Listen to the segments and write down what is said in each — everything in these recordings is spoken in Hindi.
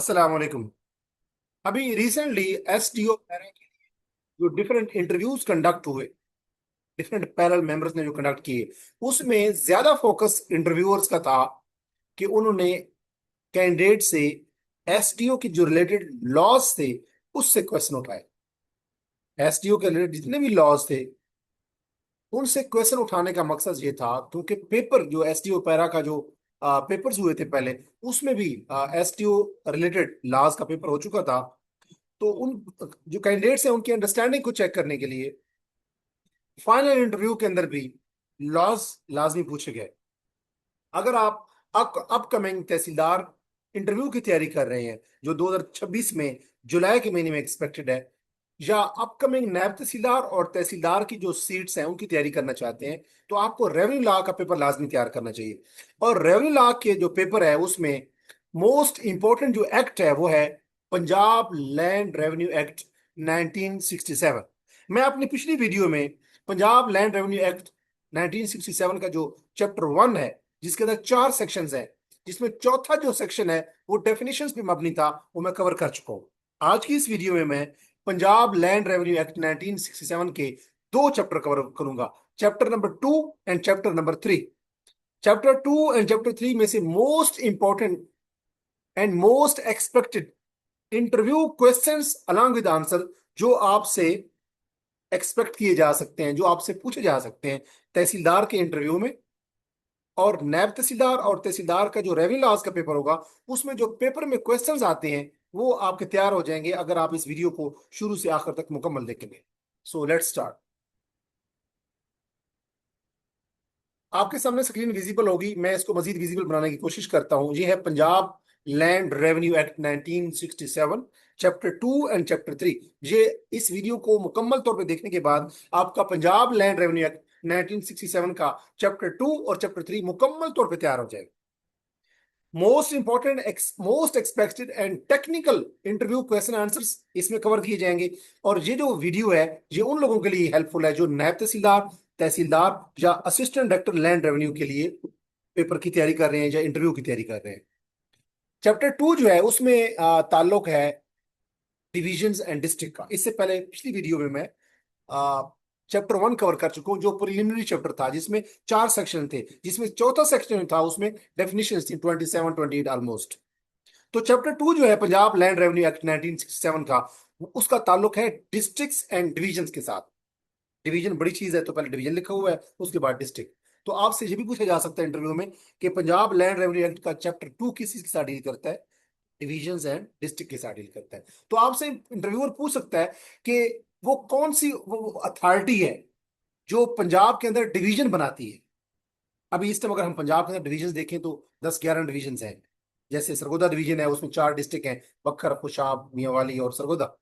अस्सलाम वालेकुम। अभी रिसेंटली एसडीओ जो डिफरेंट इंटरव्यूज कंडक्ट हुए, डिफरेंट पैनल मेंबर्स ने जो कंडक्ट किए, उसमें ज्यादा फोकस इंटरव्यूअर्स का था कि उन्होंने कैंडिडेट से एसडीओ की जो रिलेटेड लॉज थे उससे क्वेश्चन उठाए। एसडीओ के रिलेटेड जितने भी लॉज थे उनसे क्वेश्चन उठाने का मकसद ये था, क्योंकि पेपर जो एसडीओ पैरा का जो पेपर्स हुए थे पहले, उसमें भी एसडीओ रिलेटेड लॉज का पेपर हो चुका था। तो उन जो कैंडिडेट्स हैं उनकी अंडरस्टैंडिंग को चेक करने के लिए फाइनल इंटरव्यू के अंदर भी लॉज लाजमी पूछे गए। अगर आप अपकमिंग तहसीलदार इंटरव्यू की तैयारी कर रहे हैं जो 2026 में जुलाई के महीने में एक्सपेक्टेड है, या अपकमिंग नायब तहसीलदार और तहसीलदार की जो सीट्स हैं उनकी तैयारी करना चाहते हैं, तो आपको रेवेन्यू लॉ का पेपर लाजमी तैयार करना चाहिए। और रेवेन्यू लॉ के जो पेपर है उसमें मोस्ट इंपॉर्टेंट जो एक्ट है वो है पंजाब लैंड रेवेन्यू एक्ट 1967। मैं अपनी पिछली वीडियो में पंजाब लैंड रेवेन्यू एक्ट 1967 का जो चैप्टर 1 है, जिसके अंदर 4 सेक्शंस हैं, जिसमें चौथा जो सेक्शन है वो डेफिनेशंस पे मबनी था, वो मैं कवर कर चुका हूं। आज की इस वीडियो में मैं पंजाब लैंड रेवेन्यू एक्ट 1967 के 2 चैप्टर कवर करूंगा, chapter number 2 and chapter number 3। Chapter 2 and chapter 3 में से most important and most expected interview questions along with answer जो आपसे एक्सपेक्ट किए जा सकते हैं, जो आपसे पूछे जा सकते हैं तहसीलदार के इंटरव्यू में, और नैब तहसीलदार और तहसीलदार का जो रेवेन्यू लॉज का पेपर होगा उसमें जो पेपर में क्वेश्चंस आते हैं वो आपके तैयार हो जाएंगे अगर आप इस वीडियो को शुरू से आखिर तक मुकम्मल देखेंगे। So let's start. आपके सामने स्क्रीन विजिबल होगी, मैं इसको मजीद विजिबल बनाने की कोशिश करता हूं। ये है Punjab land revenue act 1967 chapter 2 and chapter 3। ये इस वीडियो को मुकम्मल तौर पे देखने के बाद आपका पंजाब लैंड रेवेन्यू एक्ट 1967 का चैप्टर 2 और चैप्टर 3 मुकम्मल तौर पे तैयार हो जाएगा। Most important most expected and technical interview question answers इसमें कवर किए जाएंगे। और ये जो वीडियो है ये उन लोगों के लिए हेल्पफुल है जो नायब तहसीलदार, तहसीलदार या असिस्टेंट डायरेक्टर लैंड रेवेन्यू के लिए पेपर की तैयारी कर रहे हैं या इंटरव्यू की तैयारी कर रहे हैं। चैप्टर 2 जो है उसमें ताल्लुक है डिविजन्स एंड डिस्ट्रिक्ट का। इससे पहले पिछली वीडियो में मैं चैप्टर 1 कवर कर चुका हूँ जो प्रिलिमिनरी चैप्टर था, जिसमें 4 सेक्शन थे, जिसमें चौथा सेक्शन था उसमें डेफिनेशन थी 27-28 ऑलमोस्ट। तो चैप्टर 2 जो है पंजाब लैंड रेवेन्यू एक्ट 1967 का, उसका ताल्लुक है डिस्ट्रिक्ट्स एंड डिविजन्स के साथ। डिवीजन बड़ी चीज है तो पहले डिवीजन लिखा हुआ है, उसके बाद डिस्ट्रिक्ट। तो आपसे ये भी पूछा जा सकता है इंटरव्यू में कि पंजाब लैंड रेवेन्यू एक्ट का चैप्टर 2 किस चीज के साथ डील करता है, डिविजन्स एंड डिस्ट्रिक्ट के साथ डील करता है। तो आपसे इंटरव्यूअर पूछ सकता है कि वो कौन सी वो अथॉरिटी है जो पंजाब के अंदर डिवीजन बनाती है। अभी इस टाइम अगर हम पंजाब के अंदर डिवीजन देखें तो 10-11 डिवीजन हैं। जैसे सरगोदा डिवीजन है, उसमें 4 डिस्ट्रिक्ट हैं, बखर, खुशाब, मियांवाली और सरगोदा।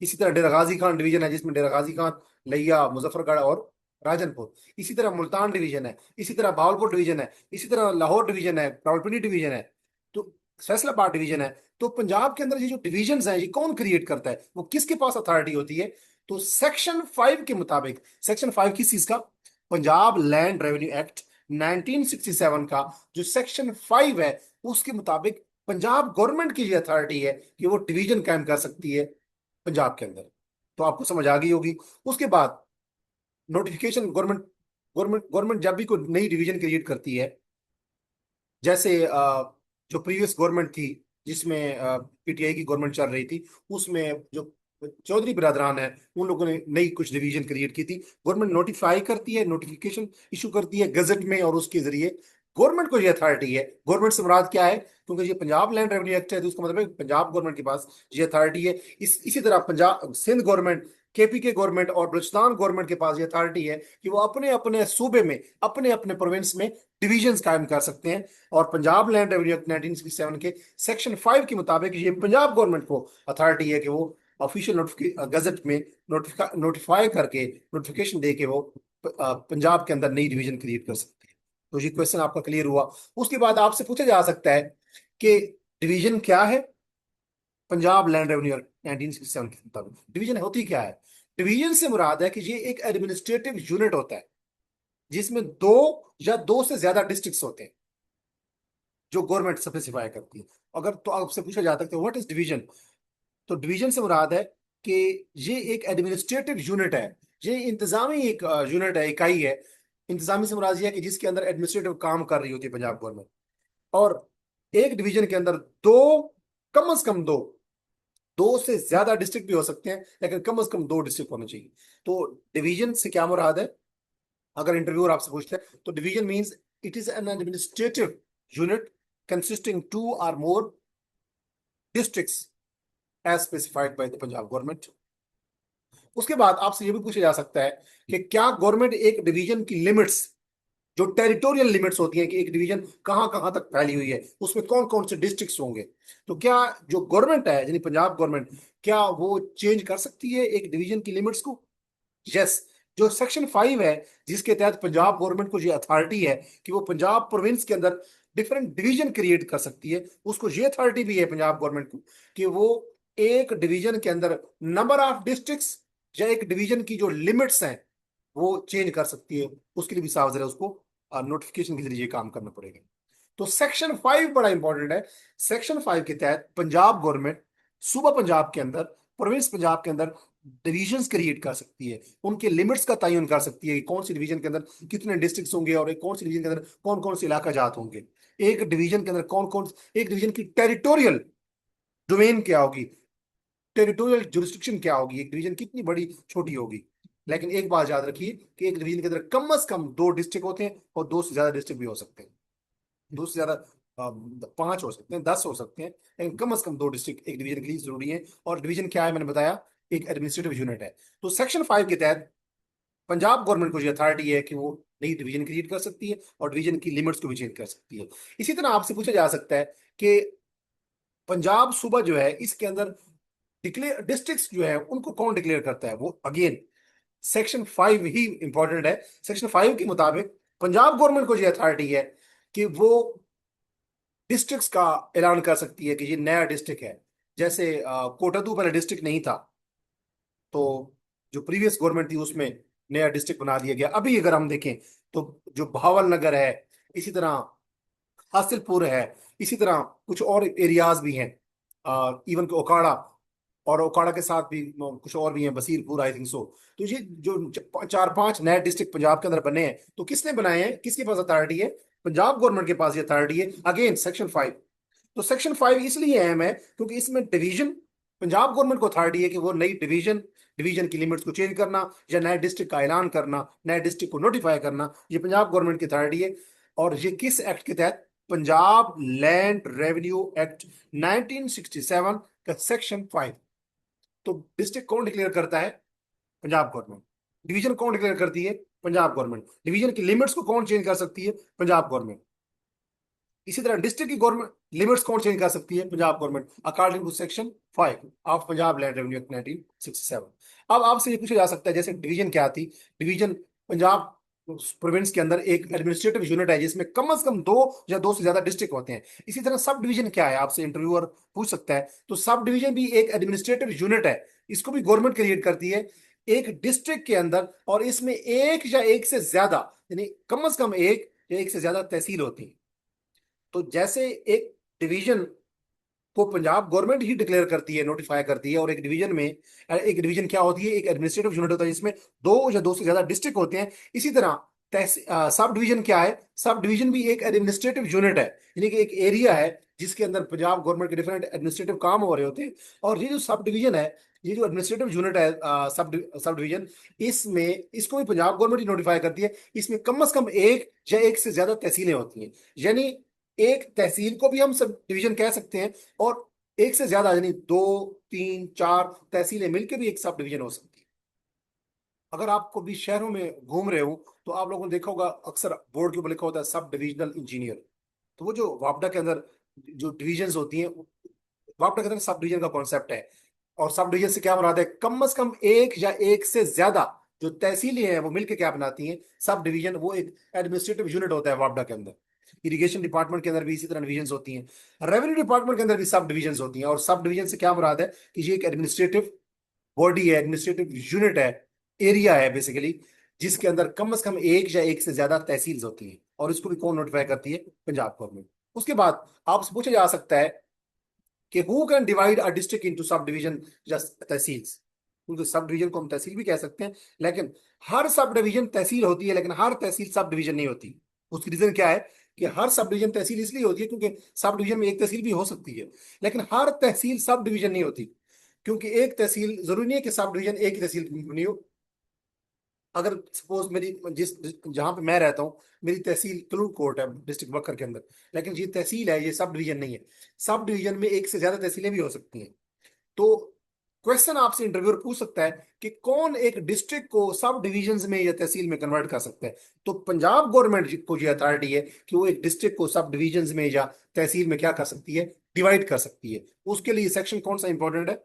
इसी तरह डेरा गाजी खान डिवीजन है जिसमें डेरा गाजी खान, लिया, मुजफ्फरगढ़ और राजनपुर। इसी तरह मुल्तान डिवीजन है, इसी तरह भावलपुर डिवीजन है, इसी तरह लाहौर डिवीजन है, रावलपिंडी डिवीजन है, तो फैसलाबाद डिवीजन है। तो पंजाब के अंदर ये जो डिवीजन हैं ये कौन क्रिएट करता है, वो किसके पास अथॉरिटी होती है? तो सेक्शन 5 के मुताबिक, सेक्शन 5 किस चीज का? पंजाब लैंड रेवेन्यू एक्ट 1967 का जो सेक्शन 5 है उसके मुताबिक पंजाब गवर्नमेंट की ये अथॉरिटी है कि वो डिवीजन कायम कर सकती है पंजाब के अंदर। तो आपको समझ आ गई होगी। उसके बाद नोटिफिकेशन, गवर्नमेंट गवर्नमेंट गवर्नमेंट जब भी कोई नई डिवीजन क्रिएट करती है, जैसे जो प्रीवियस गवर्नमेंट थी जिसमें पीटीआई की गवर्नमेंट चल रही थी, उसमें जो चौधरी बिरादरान है उन लोगों ने नई कुछ डिवीजन क्रिएट की थी। गवर्नमेंट नोटिफाई करती है, नोटिफिकेशन इशू करती है गजट में, और उसके जरिए गवर्नमेंट को ये अथॉरिटी है। गवर्नमेंट से मुराद क्या है? क्योंकि ये पंजाब लैंड रेवेन्यू एक्ट है तो उसका मतलब है पंजाब गवर्नमेंट के पास ये अथॉरिटी है। इसी तरह Punjab Sindh government, KPK government और बलूचिस्तान गवर्नमेंट के पास ये अथॉरिटी है कि वो अपने अपने सूबे में, अपने अपने प्रोविंस में डिवीजन कायम कर सकते हैं। और पंजाब लैंड रेवेन्यू एक्ट 1967 के सेक्शन 5 के मुताबिक ये पंजाब गवर्नमेंट को अथॉरिटी है कि वो ऑफिशियल गजट में नोटिफाई करके, नोटिफिकेशन दे के वो पंजाब के अंदर नई डिवीजन क्रिएट कर सकते हैं। तो ये क्वेश्चन आपका क्लियर हुआ। उसके बाद आपसे पूछा जा सकता है कि डिवीजन क्या है? पंजाब लैंड रेवेन्यू एक्ट 1967 के मुताबिक डिवीजन होती क्या है? डिवीजन से मुराद है कि ये एक एडमिनिस्ट्रेटिव यूनिट होता है जिसमें 2 या 2 से ज्यादा डिस्ट्रिक्ट्स होते हैं। जो गवर्नमेंट स्पेसिफाई करती है। अगर तो आपसे पूछा जाता है व्हाट इज डिवीजन, तो डिवीजन से मुराद है कि ये एक एडमिनिस्ट्रेटिव यूनिट है, ये इंतजामी एक यूनिट है, इकाई है। इंतजामी से मुराद ये है कि जिसके अंदर एडमिनिस्ट्रेटिव काम कर रही होती है पंजाब गवर्नमेंट। और एक डिवीजन के अंदर दो, कम से कम दो, दो से ज्यादा डिस्ट्रिक्ट भी हो सकते हैं, लेकिन कम से कम दो डिस्ट्रिक्ट होने चाहिए। तो डिवीजन से क्या मुराद है, अगर इंटरव्यूअर आपसे पूछते हैं तो division means it is an administrative unit consisting two और more districts as specified by the Punjab government. उसके बाद आपसे ये भी पूछा जा सकता है कि क्या गवर्नमेंट एक डिवीजन की लिमिट्स, जो टेरिटोरियल लिमिट्स होती हैं कि एक डिवीजन कहां कहां तक फैली हुई है, उसमें कौन कौन से डिस्ट्रिक्ट्स होंगे, तो क्या जो गवर्नमेंट है यानी पंजाब गवर्नमेंट, क्या वो चेंज कर सकती है एक डिवीजन की लिमिट्स को? यस। जो सेक्शन 5 है, जिसके तहत पंजाब गवर्नमेंट को ये अथॉरिटी है कि वो पंजाब प्रोविंस के अंदर डिफरेंट डिवीजन क्रिएट कर सकती है, उसको ये अथॉरिटी भी है पंजाब गवर्नमेंट को कि वो एक डिवीजन के अंदर नंबर ऑफ डिस्ट्रिक्ट्स या एक डिवीजन की जो लिमिट्स हैं वो चेंज कर सकती है। उसके लिए भी साफ जरा उसको नोटिफिकेशन के जरिए काम करना पड़ेगा। तो सेक्शन 5 बड़ा इंपॉर्टेंट है। सेक्शन 5 के तहत पंजाब गवर्नमेंट सूबा पंजाब के अंदर, प्रोविंस पंजाब के अंदर डिविजन्स क्रिएट कर सकती है, उनके लिमिट्स का तयन कर सकती है कि कौन सी डिवीजन के अंदर कितने डिस्ट्रिक्ट्स होंगे और एक कौन सी डिवीजन के अंदर कौन कौन से इलाका जात होंगे। एक डिवीजन के अंदर कौन कौन, एक डिवीजन की टेरिटोरियल डोमेन क्या होगी, टेरिटोरियल जुरिस्डिक्शन क्या होगी, एक डिवीजन कितनी बड़ी छोटी होगी। लेकिन एक बात याद रखिए कि एक डिवीजन के अंदर कम से कम दो डिस्ट्रिक्ट होते हैं और दो से ज्यादा डिस्ट्रिक्ट भी हो सकते हैं। दो से ज्यादा 5 हो सकते हैं, 10 हो सकते हैं, लेकिन कम से कम दो डिस्ट्रिक्ट एक डिवीजन के लिए जरूरी है। और डिवीजन क्या है मैंने बताया, एक एडमिनिस्ट्रेटिव यूनिट है। तो सेक्शन 5 के तहत पंजाब गवर्नमेंट को जो अथॉरिटी है कि वो नई डिवीजन क्रिएट कर सकती है और डिवीजन की लिमिट्स को भी चेंज कर सकती है। इसी तरह आपसे पूछा जा सकता है कि पंजाब सूबा जो है इसके अंदर डिक्लेयर डिस्ट्रिक्ट्स जो है उनको कौन डिक्लेयर करता है, वो अगेन सेक्शन 5 ही इंपॉर्टेंट है। सेक्शन 5 के मुताबिक पंजाब गवर्नमेंट को जो अथॉरिटी है कि वो डिस्ट्रिक्ट्स का ऐलान कर सकती है कि ये नया डिस्ट्रिक्ट है। जैसे कोटादू पहले डिस्ट्रिक्ट नहीं था, तो जो प्रीवियस गवर्नमेंट थी उसमें नया डिस्ट्रिक्ट बना दिया गया। अभी अगर हम देखें तो जो बहावल नगर है, इसी तरह हासिलपुर है, इसी तरह कुछ और एरियाज भी हैं, इवन ओकाड़ा, और ओकाड़ा के साथ भी कुछ और भी हैं, बसीरपुर आई थिंक सो। तो ये जो 4-5 नए डिस्ट्रिक्ट पंजाब के अंदर बने हैं, तो किसने बनाए हैं, किसके पास अथॉरिटी है? पंजाब गवर्नमेंट के पास ये अथॉरिटी है, अगेन सेक्शन 5। तो सेक्शन 5 इसलिए अहम है क्योंकि इसमें डिवीजन, पंजाब गवर्नमेंट को अथॉरिटी है कि वो नई डिवीजन, डिवीजन की लिमिट्स को चेंज करना या नए डिस्ट्रिक्ट का ऐलान करना, नए डिस्ट्रिक्ट को नोटिफाई करना, ये पंजाब गवर्नमेंट की अथॉरिटी है। और ये किस एक्ट के तहत? पंजाब लैंड रेवेन्यू एक्ट 1967 का सेक्शन 5। तो डिस्ट्रिक्ट कौन डिक्लेयर करता है? पंजाब गवर्नमेंट। डिवीजन कौन डिक्लेयर करती है? पंजाब गवर्नमेंट। डिवीजन की लिमिट्स को कौन चेंज कर सकती है? पंजाब गवर्नमेंट। इसी तरह डिस्ट्रिक्ट की गवर्नमेंट लिमिट्स कौन चेंज कर सकती है? Punjab government, according to section 5 of Punjab land revenue act 1967। अब आपसे ये पूछा जा सकता है जैसे डिवीजन क्या थी? डिवीजन पंजाब प्रोविंस के अंदर एक एडमिनिस्ट्रेटिव यूनिट है जिसमें कम से कम दो या दो से ज्यादा डिस्ट्रिक्ट होते हैं। इसी तरह सब डिवीजन क्या है, आपसे इंटरव्यूअर पूछ सकता है। तो सब डिवीजन भी एक एडमिनिस्ट्रेटिव यूनिट है, इसको भी गवर्नमेंट क्रिएट करती है एक डिस्ट्रिक्ट के अंदर, और इसमें एक या एक से ज्यादा यानी कम से कम एक या एक से ज्यादा तहसील होती है। तो जैसे एक डिवीजन को पंजाब गवर्नमेंट ही डिक्लेयर करती है, नोटिफाई करती है, और एक डिवीजन में, एक डिवीजन क्या होती है? एक एडमिनिस्ट्रेटिव यूनिट होता है जिसमें दो या दो से ज्यादा डिस्ट्रिक्ट होते हैं। इसी तरह सब डिवीजन क्या है? सब डिवीजन भी एक एडमिनिस्ट्रेटिव यूनिट है, यानी कि एक एरिया है जिसके अंदर पंजाब गवर्नमेंट के डिफरेंट एडमिनिस्ट्रेटिव काम हो रहे होते हैं। और ये जो सब डिवीजन है, ये जो एडमिनिस्ट्रेटिव यूनिट है, सब डिवीजन, इसमें इसको भी पंजाब गवर्नमेंट ही नोटिफाई करती है। इसमें कम से कम एक या एक से ज्यादा तहसीलें होती हैं, यानी एक तहसील को भी हम सब डिवीजन कह सकते हैं, और एक से ज्यादा यानी 2-3-4 तहसीलें मिलकर भी एक सब डिवीजन हो सकती है। अगर आप कभी शहरों में घूम रहे हो तो आप लोगों ने देखा होगा अक्सर बोर्ड के ऊपर लिखा होता है सब डिविजनल इंजीनियर। तो वो जो वापडा के अंदर जो डिविजन्स होती हैं, वापडा के अंदर सब डिवीजन का कॉन्सेप्ट है। और सब डिवीजन से क्या मुराद है? कम से कम एक या एक से ज्यादा जो तहसीलें हैं वो मिलकर क्या बनाती हैं? Sub division. वो एक एडमिनिस्ट्रेटिव यूनिट होता है वापडा के अंदर। इरिगेशन डिपार्टमेंट के अंदर भी इसी तरह डिवीजन होती हैं, रेवेन्यू डिपार्टमेंट के अंदर भी सब डिवीजन होती हैं। और सब डिवीजन से क्या मुराद है कि ये एक एडमिनिस्ट्रेटिव बॉडी है, एडमिनिस्ट्रेटिव यूनिट है, एरिया है बेसिकली, जिसके अंदर कम से कम एक या एक से ज्यादा तहसील होती हैं। और इसको भी कौन नोटिफाई करती है? पंजाब गवर्नमेंट। उसके बाद आपसे पूछा जा सकता है कि who can divide a district into sub division, just tehsil. क्योंकि सब डिवीजन को हम तहसील भी कह सकते हैं, लेकिन हर सब डिवीजन तहसील होती है, लेकिन हर तहसील सब डिवीजन नहीं होती। उसकी रीजन क्या है कि हर सब डिवीजन तहसील इसलिए होती है क्योंकि सब डिवीजन में एक तहसील भी हो सकती है, लेकिन हर तहसील सब डिवीजन नहीं होती। क्योंकि एक तहसील जरूरी नहीं है कि सब डिवीजन एक ही तहसील नहीं हो। अगर सपोज मेरी जहां पे मैं रहता हूँ, मेरी तहसील क्लूड कोर्ट है डिस्ट्रिक्ट बकर के अंदर, लेकिन ये तहसील है, ये सब डिवीजन नहीं है। सब डिवीजन में एक से ज्यादा तहसीलें भी हो सकती हैं। तो क्वेश्चन आपसे इंटरव्यूअर पूछ सकता है कि कौन एक डिस्ट्रिक्ट को सब डिविजन्स में या तहसील में कन्वर्ट कर सकता है। तो पंजाब गवर्नमेंट को ये अथॉरिटी है कि वो एक डिस्ट्रिक्ट को सब डिविजन्स में या तहसील में क्या कर सकती है, डिवाइड कर सकती है। उसके लिए सेक्शन कौन सा इंपॉर्टेंट है,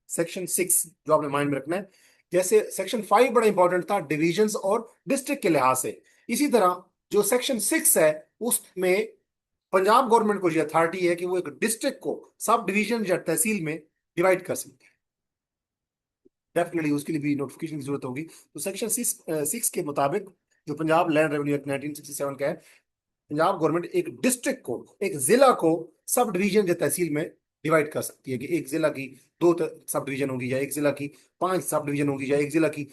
सेक्शन 6, जो आपने माइंड में रखना है। जैसे सेक्शन 5 बड़ा इंपॉर्टेंट था डिविजन्स और डिस्ट्रिक्ट के लिहाज से, इसी तरह जो सेक्शन 6 है उसमें पंजाब गवर्नमेंट को यह अथॉरिटी है कि वो एक डिस्ट्रिक्ट को सब डिवीजन या तहसील में डिवाइड कर सकती है। डेफिनेटली उसके लिए भी नोटिफिकेशन की जरूरत होगी। तो सेक्शन 6 के मुताबिक, जो पंजाब लैंड रेवेन्यू एक्ट 1967 का है, पंजाब गवर्नमेंट एक डिस्ट्रिक्ट को, एक जिला को सब डिवीजन या तहसील में डिवाइड कर सकती है। कि एक जिला की दो सब डिवीजन होगी, या एक जिला की 5 सब डिवीजन होगी, या एक जिला की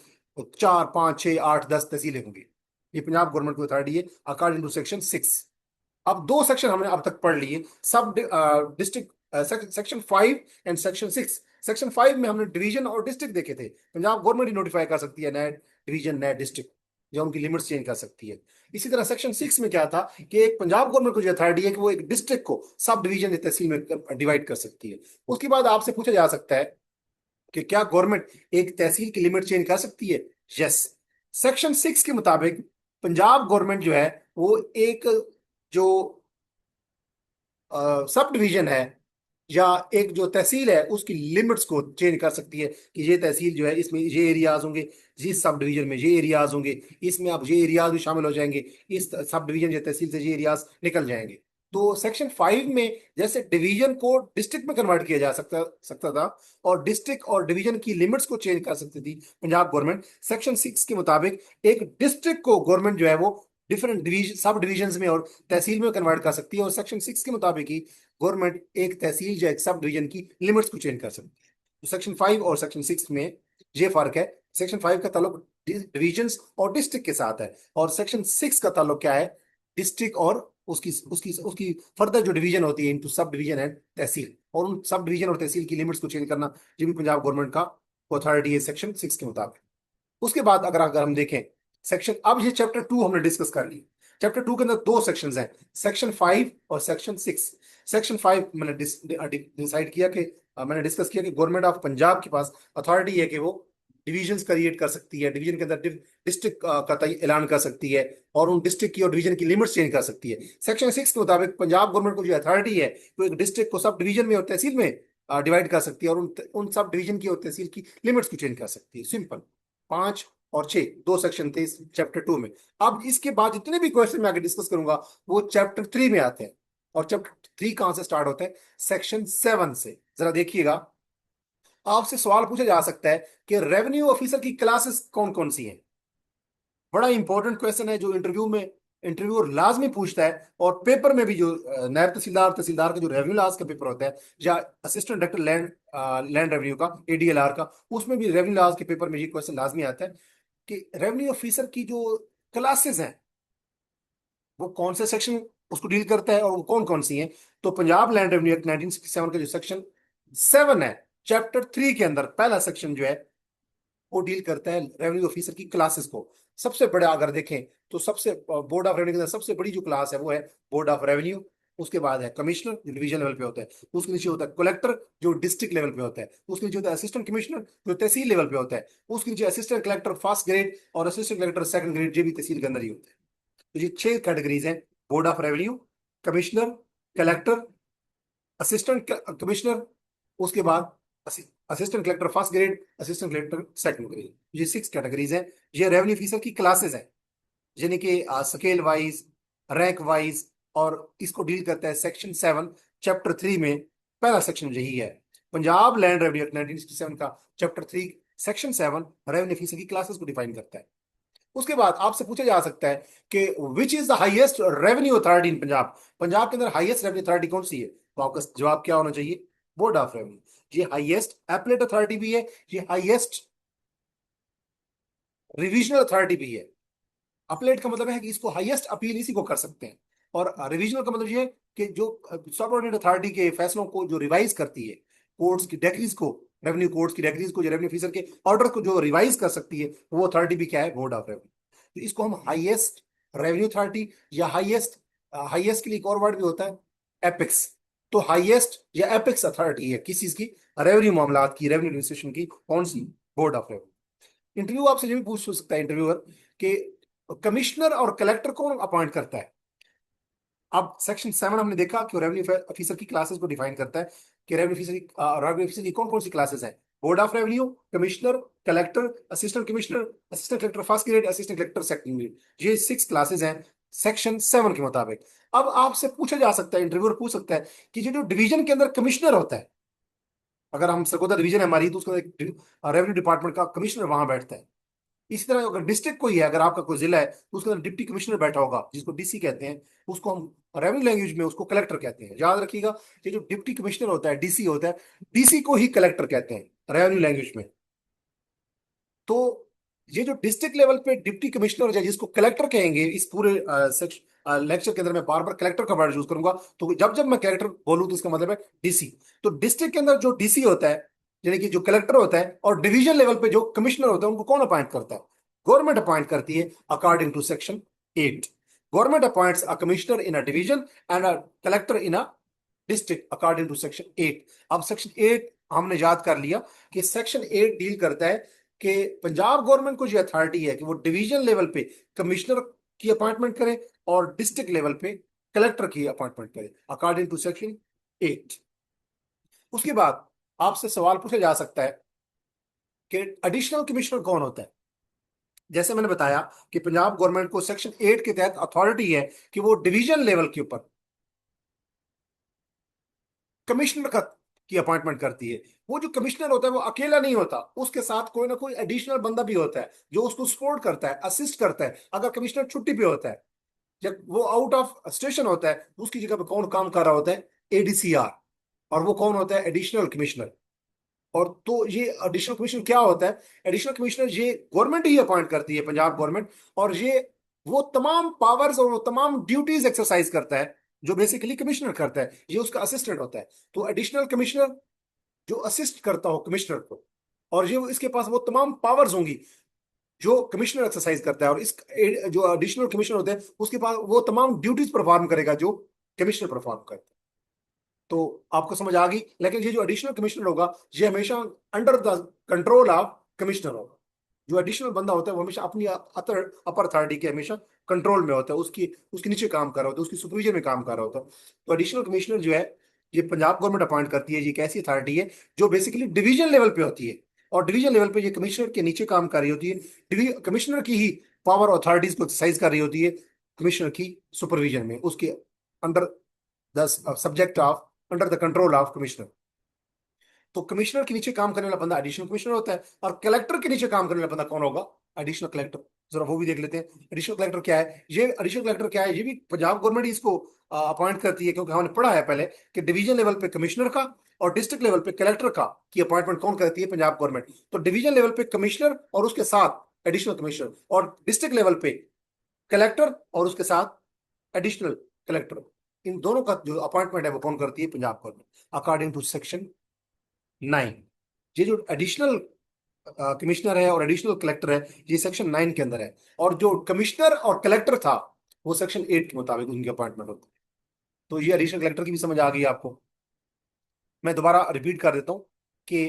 4, 5, 6, 8, 10 तहसीलें होंगी। ये पंजाब गवर्नमेंट को अथॉरिटी है अकॉर्डिंग टू सेक्शन 6। अब दो सेक्शन हमने अब तक पढ़ लिए, सब district, section 5 and section 6। Section 5 में हमने डिवीजन और डिस्ट्रिक्ट देखे थे। पंजाब गवर्नमेंट ही नोटिफाई कर सकती है नया डिवीजन, नया डिस्ट्रिक्ट, या उनकी लिमिट्स चेंज कर सकती है। इसी तरह सेक्शन 6 में क्या था कि एक पंजाब गवर्नमेंट को जो अथॉरिटी है कि वो एक डिस्ट्रिक्ट को सब डिवीजन या तहसील में डिवाइड कर सकती है। उसके बाद आपसे पूछा जा सकता है कि क्या गवर्नमेंट एक तहसील की लिमिट चेंज कर सकती है। यस, सेक्शन 6 के मुताबिक पंजाब गवर्नमेंट जो है वो एक जो सब डिवीजन है या एक जो तहसील है उसकी लिमिट्स को चेंज कर सकती है। कि ये तहसील जो है इसमें ये एरियाज होंगे, इस सब डिवीजन में ये एरियाज होंगे, इसमें अब ये एरियाज भी शामिल हो जाएंगे, इस सब डिवीजन या तहसील से ये एरियाज निकल जाएंगे। तो सेक्शन 5 में जैसे डिवीजन को डिस्ट्रिक्ट में कन्वर्ट किया जा सकता सकता था, और डिस्ट्रिक्ट और डिवीजन की लिमिट्स को चेंज कर सकती थी पंजाब गवर्नमेंट, सेक्शन 6 के मुताबिक एक डिस्ट्रिक्ट को गवर्नमेंट जो है वो डिफरेंट डिवीजन, सब डिवीजन में और तहसील में कन्वर्ट कर सकती है। और सेक्शन 6 के मुताबिक ही गवर्नमेंट एक तहसील या एक सब डिवीजन की लिमिट्स को चेंज कर सकती है। तो सेक्शन 5 और सेक्शन 6 में ये फर्क है। सेक्शन 5 का ताल्लुक डिवीजन और डिस्ट्रिक्ट के साथ है, और सेक्शन 6 का ताल्लुक क्या है, डिस्ट्रिक्ट और उसकी उसकी उसकी फर्दर जो डिवीजन होती है इनटू सब डिवीजन एंड तहसील, और उन सब डिवीजन और तहसील की लिमिट्स को चेंज करना ये भी पंजाब गवर्नमेंट का अथॉरिटी है सेक्शन 6 के मुताबिक। उसके बाद अगर अगर हम देखें सेक्शन, अब ये चैप्टर 2 हमने डिस्कस कर ली। चैप्टर 2 के अंदर दो सेक्शंस हैं, सेक्शन 5 और सेक्शन 6। सेक्शन 5 मैंने डिसाइड किया कि मैंने डिस्कस किया कि गवर्नमेंट ऑफ पंजाब के पास अथॉरिटी है कि वो डिविजन्स क्रिएट कर सकती है, डिवीजन के अंदर डिस्ट्रिक्ट का ऐलान कर सकती है, और उन डिस्ट्रिक्ट की और डिवीजन की लिमिट्स चेंज कर सकती है। सेक्शन 6 के मुताबिक पंजाब गवर्नमेंट को जो अथॉरिटी है वो एक डिस्ट्रिक्ट को सब डिवीजन में और तहसील में डिवाइड कर सकती है, और उन सब डिवीजन की और तहसील की लिमिट्स को चेंज कर सकती है। सिंपल। 5 और 6 दो सेक्शन थे इस चैप्टर 2 में। अब इसके बाद जितने भी क्वेश्चन मैं आगे डिस्कस करूंगा वो चैप्टर 3 में आते हैं। और चैप्टर 3 कहां से स्टार्ट होता है, सेक्शन 7 से। जरा देखिएगा, आपसे सवाल पूछा जा सकता है कि रेवेन्यू ऑफिसर की क्लासेस कौन कौन सी हैं। बड़ा इंपॉर्टेंट क्वेश्चन है जो इंटरव्यूअर लाजमी पूछता है। और पेपर में भी जो नायब तहसीलदार तहसीलदार का जो रेवेन्यू लाज का पेपर होता है, या असिस्टेंट डायरेक्टर लैंड रेवेन्यू का, एडीएलआर का, उसमें भी रेवेन्यू लाज के पेपर में ये क्वेश्चन लाजमी आता है कि रेवेन्यू ऑफिसर की जो क्लासेस हैं वो कौन से सेक्शन उसको डील करता है और वो कौन कौन सी हैं। तो पंजाब लैंड रेवेन्यू एक्ट 1967 का जो सेक्शन 7 है, चैप्टर 3 के अंदर पहला सेक्शन जो है वो डील करता है रेवेन्यू ऑफिसर की क्लासेस को। सबसे बड़ा अगर देखें तो सबसे बोर्ड ऑफ रेवेन्यू के अंदर सबसे बड़ी जो क्लास है वो है बोर्ड ऑफ रेवेन्यू। उसके बाद है कमिश्नर जो डिवीजन लेवल पे होता है, उसके नीचे होता है कलेक्टर जो डिस्ट्रिक्ट लेवल पे होता है, उसके नीचे होता है असिस्टेंट कमिश्नर जो तहसील लेवल पे होता है, उसके नीचे असिस्टेंट कलेक्टर फर्स्ट ग्रेड और असिस्टेंट कलेक्टर सेकंड ग्रेड, ये भी तहसील के अंदर ही होता है। तो ये 6 कैटेगरीज हैं, board of revenue, commissioner, collector, assistant commissioner, उसके बाद assistant collector first grade, assistant collector second grade. ये 6 कैटेगरीज हैं। ये रेवेन्यू ऑफिसर की क्लासेस हैं, यानी कि स्केल वाइज, रैंक वाइज, और इसको डील करता है सेक्शन 7 चैप्टर 3 में। पहला सेक्शन यही है, पंजाब लैंड रेवेन्यू एक्ट 1967 का चैप्टर 3 सेक्शन 7 रेवेन्यू ऑफिसर की क्लासेस को डिफाइन करता है। उसके बाद आपसे पूछा जा सकता है कि which is the highest revenue authority in Punjab, Punjab के अंदर हाईएस्ट रेवेन्यू अथॉरिटी कौन सी है? तो आपका जवाब क्या होना चाहिए? Board of revenue. ये हाईएस्ट एपलेट अथॉरिटी भी है, ये हाईएस्ट रिविजनल अथॉरिटी भी है। अपलेट का मतलब है कि इसको हाईएस्ट अपील इसी को कर सकते हैं, और रिविजनल का मतलब ये है कि जो सबऑर्डिनेट अथॉरिटी के फैसलों को जो रिवाइज करती है, कोर्ट्स की डेक्रीज को, रेवेन्यू कोर्ट्स की डेक्रीज को, जो रेवेन्यू ऑफिसर के ऑर्डर को जो रिवाइज कर सकती है, वो अथॉरिटी भी क्या है? Board of revenue. तो इसको हम हाईएस्ट रेवेन्यू अथॉरिटी या हाईएस्ट, हाईएस्ट के लिए एक और वर्ड भी होता है एपिक्स। तो हाईएस्ट या एपिक्स अथॉरिटी है किस चीज की? रेवेन्यू मामलात की, रेवेन्यू एडमिनिस्ट्रेशन की, कौन सी? Board of revenue. इंटरव्यू आपसे ये भी पूछ सकता है इंटरव्यूअर कि कमिश्नर और कलेक्टर कौन अपॉइंट करता है? अब सेक्शन 7 हमने देखा कि रेवेन्यू ऑफिसर की क्लासेस को डिफाइन करता है कि रेवेन्यू ऑफिसर की कौन कौन सी क्लासेस हैं। Board of revenue, commissioner, collector, assistant commissioner, assistant collector first grade, assistant collector second grade, ये 6 क्लासेस हैं सेक्शन 7 के मुताबिक। अब आपसे पूछा जा सकता है, इंटरव्यूअर पूछ सकता है कि जो डिवीजन के अंदर कमिश्नर होता है, अगर हम सरगोदा डिवीजन है हमारी, तो उसका एक रेवेन्यू डिपार्टमेंट का कमिश्नर वहां बैठता है। इसी तरह अगर डिस्ट्रिक्ट कोई है, अगर आपका कोई जिला है, तो उसके अंदर डिप्टी कमिश्नर बैठा होगा जिसको डीसी कहते हैं, उसको हम रेवेन्यू लैंग्वेज में उसको कलेक्टर कहते हैं। याद रखिएगा, ये जो डिप्टी कमिश्नर होता है, डीसी होता है, डीसी को ही कलेक्टर कहते हैं रेवेन्यू लैंग्वेज में। तो ये जो डिस्ट्रिक्ट लेवल पे डिप्टी कमिश्नर है जिसको कलेक्टर कहेंगे, इस पूरे सेक्शन लेक्चर के अंदर मैं बार बार कलेक्टर का वर्ड यूज करूंगा, तो जब जब मैं कलेक्टर बोलूं तो इसका मतलब है डीसी। तो डिस्ट्रिक्ट के अंदर जो डीसी होता है, यानी कि जो कलेक्टर होता है, और डिवीजन लेवल पे जो कमिश्नर होता है, उनको कौन अपॉइंट करता है? गवर्नमेंट अपॉइंट करती है according to section 8। Government appoints a commissioner in a division and a collector in a district according to section 8। अब सेक्शन 8 हमने याद कर लिया कि सेक्शन 8 डील करता है कि पंजाब गवर्नमेंट को जो अथॉरिटी है कि वो डिवीजन लेवल पे कमिश्नर की अपॉइंटमेंट करे और डिस्ट्रिक्ट लेवल पे कलेक्टर की अपॉइंटमेंट करे अकॉर्डिंग टू सेक्शन 8। उसके बाद आपसे सवाल पूछा जा सकता है कि एडिशनल कमिश्नर कौन होता है? जैसे मैंने बताया कि पंजाब गवर्नमेंट को सेक्शन 8 के तहत अथॉरिटी है कि वो डिवीजन लेवल के ऊपर कमिश्नर का की अपॉइंटमेंट करती है। वो जो कमिश्नर होता है वो अकेला नहीं होता, उसके साथ कोई ना कोई एडिशनल बंदा भी होता है जो उसको सपोर्ट करता है, असिस्ट करता है। अगर कमिश्नर छुट्टी पे होता है, जब वो आउट ऑफ स्टेशन होता है, तो उसकी जगह पे कौन काम कर रहा होता है? एडीसीआर। और वो कौन होता है? Additional commissioner. और तो ये एडिशनल कमिश्नर क्या होता है? एडिशनल कमिश्नर ये गवर्नमेंट ही अपॉइंट करती है, पंजाब गवर्नमेंट। और ये वो तमाम पावर्स और वो तमाम ड्यूटीज एक्सरसाइज करता है जो बेसिकली कमिश्नर करता है, ये उसका असिस्टेंट होता है। तो एडिशनल कमिश्नर जो असिस्ट करता हो कमिश्नर को, और ये इसके पास वो तमाम पावर्स होंगी जो कमिश्नर एक्सरसाइज करता है, और इस जो एडिशनल कमिश्नर होते हैं उसके पास वो तमाम ड्यूटीज परफॉर्म करेगा जो कमिश्नर परफॉर्म करता है। तो आपको समझ आ गई। लेकिन ये जो एडिशनल कमिश्नर होगा, ये हमेशा under the control of commissioner होगा। जो एडिशनल बंदा होता है वो हमेशा अपनी अपर अथॉरिटी के हमेशा कंट्रोल में होता है, उसकी उसके नीचे काम कर रहा होता है, उसकी सुपरविजन में काम कर रहा होता है। तो एडिशनल कमिश्नर जो है, ये पंजाब गवर्नमेंट अपॉइंट करती है। ये एक ऐसी अथॉरिटी है जो बेसिकली डिवीजन लेवल पे होती है, और डिवीजन लेवल पे ये कमिश्नर के नीचे काम कर रही होती है। कमिश्नर की ही पावर अथॉरिटीज को एक्सरसाइज कर रही होती है कमिश्नर की सुपरविजन में, उसके under the subject of, under the control of commissioner. तो कमिश्नर के नीचे काम करने वाला बंदा एडिशनल कमिश्नर होता है, और कलेक्टर के नीचे काम करने वाला बंदा कौन होगा? Additional collector. जरा वो भी देख लेते हैं एडिशनल कलेक्टर क्या है। ये एडिशनल कलेक्टर क्या है, ये भी पंजाब गवर्नमेंट ही इसको अपॉइंट करती है, क्योंकि हमने पढ़ा है पहले कि डिवीजन लेवल पे कमिश्नर का और डिस्ट्रिक्ट लेवल पे कलेक्टर का की अपॉइंटमेंट कौन करती है? पंजाब गवर्नमेंट। तो डिवीजन लेवल पे कमिश्नर और उसके साथ एडिशनल कमिश्नर, और डिस्ट्रिक्ट लेवल पे कलेक्टर और उसके साथ एडिशनल कलेक्टर, इन दोनों का जो अपॉइंटमेंट है वो कौन करती है? Punjab government according to section 9। ये जो एडिशनल कमिश्नर है और एडिशनल कलेक्टर है, ये सेक्शन 9 के अंदर है। और जो कमिश्नर और कलेक्टर था, वो सेक्शन 8 के मुताबिक उनकी अपॉइंटमेंट होती है। तो ये एडिशनल कलेक्टर की भी समझ आ गई आपको। मैं दोबारा रिपीट कर देता हूं कि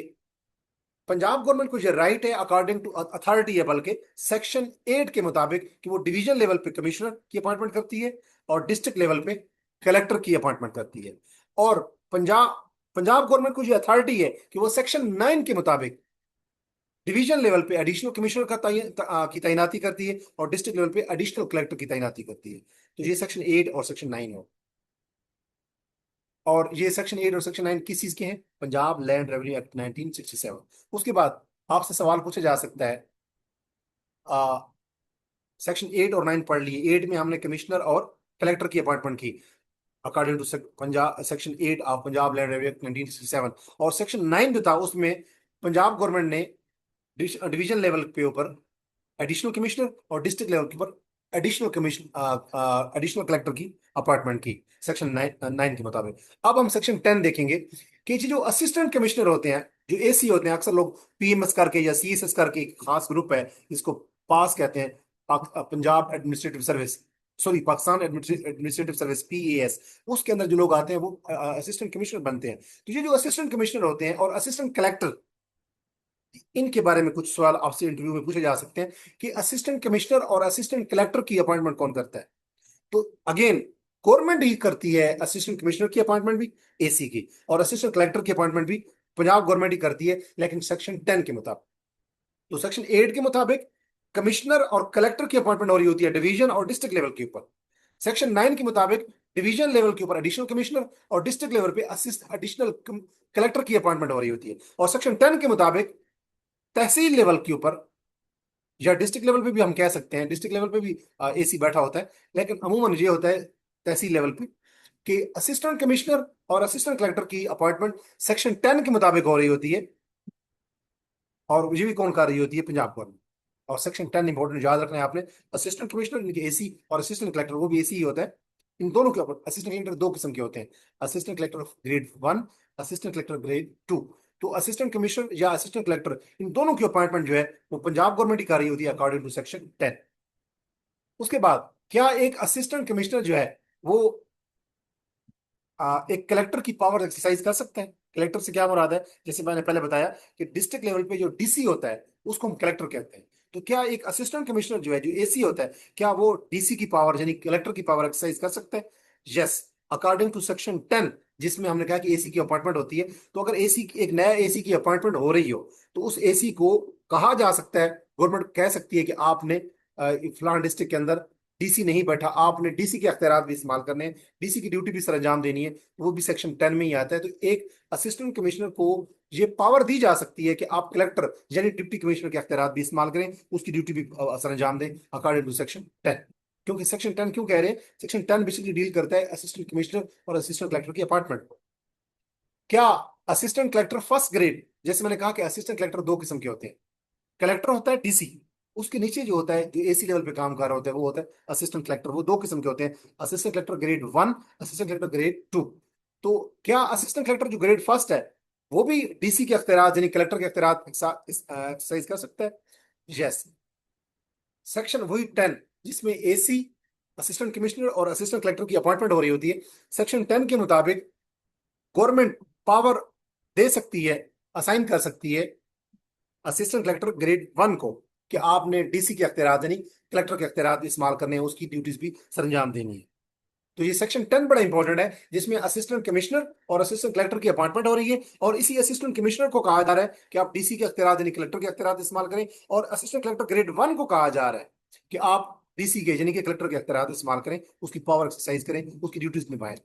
पंजाब गवर्नमेंट को ये राइट है अकॉर्डिंग टू अथॉरिटी है, बल्कि सेक्शन 8 के मुताबिक, कि वो डिवीजन लेवल पे कमिश्नर की अपॉइंटमेंट करती है और डिस्ट्रिक्ट लेवल पे कलेक्टर की अपॉइंटमेंट करती है। और पंजाब पंजाब गवर्नमेंट को ये अथॉरिटी है कि वो सेक्शन 9 के मुताबिक डिवीजन लेवल पे एडिशनल कमिश्नर की तैनाती करती है, और डिस्ट्रिक्ट लेवल पे एडिशनल कलेक्टर की तैनाती करती है। तो ये सेक्शन 8 और सेक्शन 9 हो। और ये सेक्शन 8 और सेक्शन 9 किस चीज के हैं? Punjab land revenue act 1967। उसके बाद आपसे सवाल पूछा जा सकता है सेक्शन 8 और 9 पढ़ लिए। 8 में हमने कमिश्नर और कलेक्टर की अपॉइंटमेंट की according to Punjab section 8 of Punjab land revenue act 1967। और सेक्शन 9 जो था उसमें पंजाब गवर्नमेंट ने डिवीजन लेवल के ऊपर एडिशनल कमिश्नर और डिस्ट्रिक्ट लेवल के ऊपर एडिशनल कलेक्टर की अपॉइंटमेंट की सेक्शन 9 के मुताबिक। अब हम सेक्शन 10 देखेंगे कि जो असिस्टेंट कमिश्नर होते हैं, जो एसी होते हैं, अक्सर लोग पीएमएस करके या सीएसएस करके एक खास ग्रुप है जिसको पास कहते हैं, Punjab administrative service, sorry Pakistan administrative service PaaS, उसके अंदर जो लोग आते हैं वो असिस्टेंट कमिश्नर बनते हैं। तो ये जो असिस्टेंट कमिश्नर होते हैं और असिस्टेंट कलेक्टर, इनके बारे में कुछ सवाल आपसे इंटरव्यू में पूछे जा सकते हैं कि असिस्टेंट कमिश्नर और असिस्टेंट कलेक्टर की अपॉइंटमेंट कौन करता है। तो अगेन गवर्नमेंट ही करती है असिस्टेंट कमिश्नर की अपॉइंटमेंट भी एसी की, और असिस्टेंट कलेक्टर की अपॉइंटमेंट भी पंजाब गवर्नमेंट ही करती है, लेकिन सेक्शन 10 के मुताबिक। तो सेक्शन 8 के मुताबिक कमिश्नर और कलेक्टर की अपॉइंटमेंट हो रही होती है डिवीजन और डिस्ट्रिक्ट लेवल के ऊपर। सेक्शन 9 के मुताबिक डिवीजन लेवल के ऊपर एडिशनल कमिश्नर और डिस्ट्रिक्ट लेवल पे एडिशनल कलेक्टर की अपॉइंटमेंट हो रही होती है। और सेक्शन 10 के मुताबिक तहसील लेवल के ऊपर या डिस्ट्रिक्ट लेवल पे भी हम कह सकते हैं, डिस्ट्रिक्ट लेवल पे भी एसी बैठा होता है, लेकिन अमूमन ये होता है तहसील लेवल पे कि असिस्टेंट कमिश्नर और असिस्टेंट कलेक्टर की अपॉइंटमेंट सेक्शन 10 के मुताबिक हो रही होती है, और ये भी कौन कर रही होती है, पंजाब गवर्नमेंट। और सेक्शन 10 इंपॉर्टेंट याद रखना है आपने, असिस्टेंट कमिश्नर इनके एसी और असिस्टेंट कलेक्टर वो भी एसी ही होता है। इन दोनों के ऊपर असिस्टेंट कलेक्टर दो किस्म के होते हैं, assistant collector grade 1, assistant collector grade 2। तो असिस्टेंट कमिश्नर या असिस्टेंट कलेक्टर, इन दोनों की अपॉइंटमेंट जो है वो पंजाब गवर्नमेंट ही कर रही होती है अकॉर्डिंग टू सेक्शन 10। उसके बाद क्या एक असिस्टेंट कमिश्नर जो है वो एक कलेक्टर की पावर एक्सरसाइज कर सकते हैं? कलेक्टर से क्या मुराद है, जैसे मैंने पहले बताया कि डिस्ट्रिक्ट लेवल पे जो डीसी होता है उसको हम कलेक्टर कहते हैं। तो क्या एक असिस्टेंट कमिश्नर जो है, जो एसी होता है, क्या वो डीसी की पावर यानी कलेक्टर की पावर एक्सरसाइज कर सकते हैं? यस, अकॉर्डिंग टू सेक्शन 10, जिसमें हमने कहा कि एसी की अपॉइंटमेंट होती है। तो अगर एसी एक नया एसी की अपॉइंटमेंट हो रही हो तो उस एसी को कहा जा सकता है, गवर्नमेंट कह सकती है कि आपने फलान डिस्ट्रिक्ट के अंदर डीसी नहीं बैठा, आपने डीसी के अख्तियार भी इस्तेमाल करने हैं, डीसी की ड्यूटी भी सर अंजाम देनी है, वो भी सेक्शन 10 में ही आता है। तो एक असिस्टेंट कमिश्नर को ये पावर दी जा सकती है कि आप कलेक्टर यानी डिप्टी कमिश्नर के अख्तियार भी इस्तेमाल करें, उसकी ड्यूटी भी सर अंजाम दें अकॉर्डिंग टू सेक्शन 10। क्योंकि सेक्शन 10 क्यों कह रहे हैं, सेक्शन 10 बेसिकली डील करता है असिस्टेंट कमिश्नर और असिस्टेंट कलेक्टर की अपॉइंटमेंट। क्या असिस्टेंट कलेक्टर फर्स्ट ग्रेड, जैसे मैंने कहा कि असिस्टेंट कलेक्टर दो किस्म के होते हैं, कलेक्टर होता है डीसी, उसके नीचे जो होता है जो एसी लेवल पे काम कर रहा होता है वो होता है असिस्टेंट कलेक्टर। वो दो किस्म के होते हैं, assistant collector grade 1, assistant collector grade 2। तो क्या असिस्टेंट कलेक्टर जो ग्रेड फर्स्ट है वो भी डीसी के अख्तियार यानी कलेक्टर के अख्तियार एक्सरसाइज कर सकता है? यस। सेक्शन वही 10 जिसमें एसी, असिस्टेंट कमिश्नर और असिस्टेंट कलेक्टर की अपॉइंटमेंट हो रही होती है, सेक्शन 10 के मुताबिक गवर्नमेंट पावर दे सकती है, असाइन कर सकती है असिस्टेंट कलेक्टर ग्रेड 1 को कि आपने डीसी के अख्तियार यानी कलेक्टर के अख्तियार इस्तेमाल करने हैं, उसकी ड्यूटीज भी सरंजाम देनी है। तो ये सेक्शन 10 बड़ा इंपॉर्टेंट है, जिसमें असिस्टेंट कमिश्नर और असिस्टेंट कलेक्टर की अपॉइंटमेंट हो रही है, और इसी असिस्टेंट कमिश्नर को कहा जा रहा है कि आप डीसी के अख्तियार यानी कलेक्टर के अख्तियार इस्तेमाल करें, और असिस्टेंट कलेक्टर ग्रेड 1 को कहा जा रहा है कि आप डीसी के यानी कि कलेक्टर के अख्तियार इस्तेमाल करें, उसकी पावर एक्सरसाइज करें, उसकी ड्यूटीज निभाएं।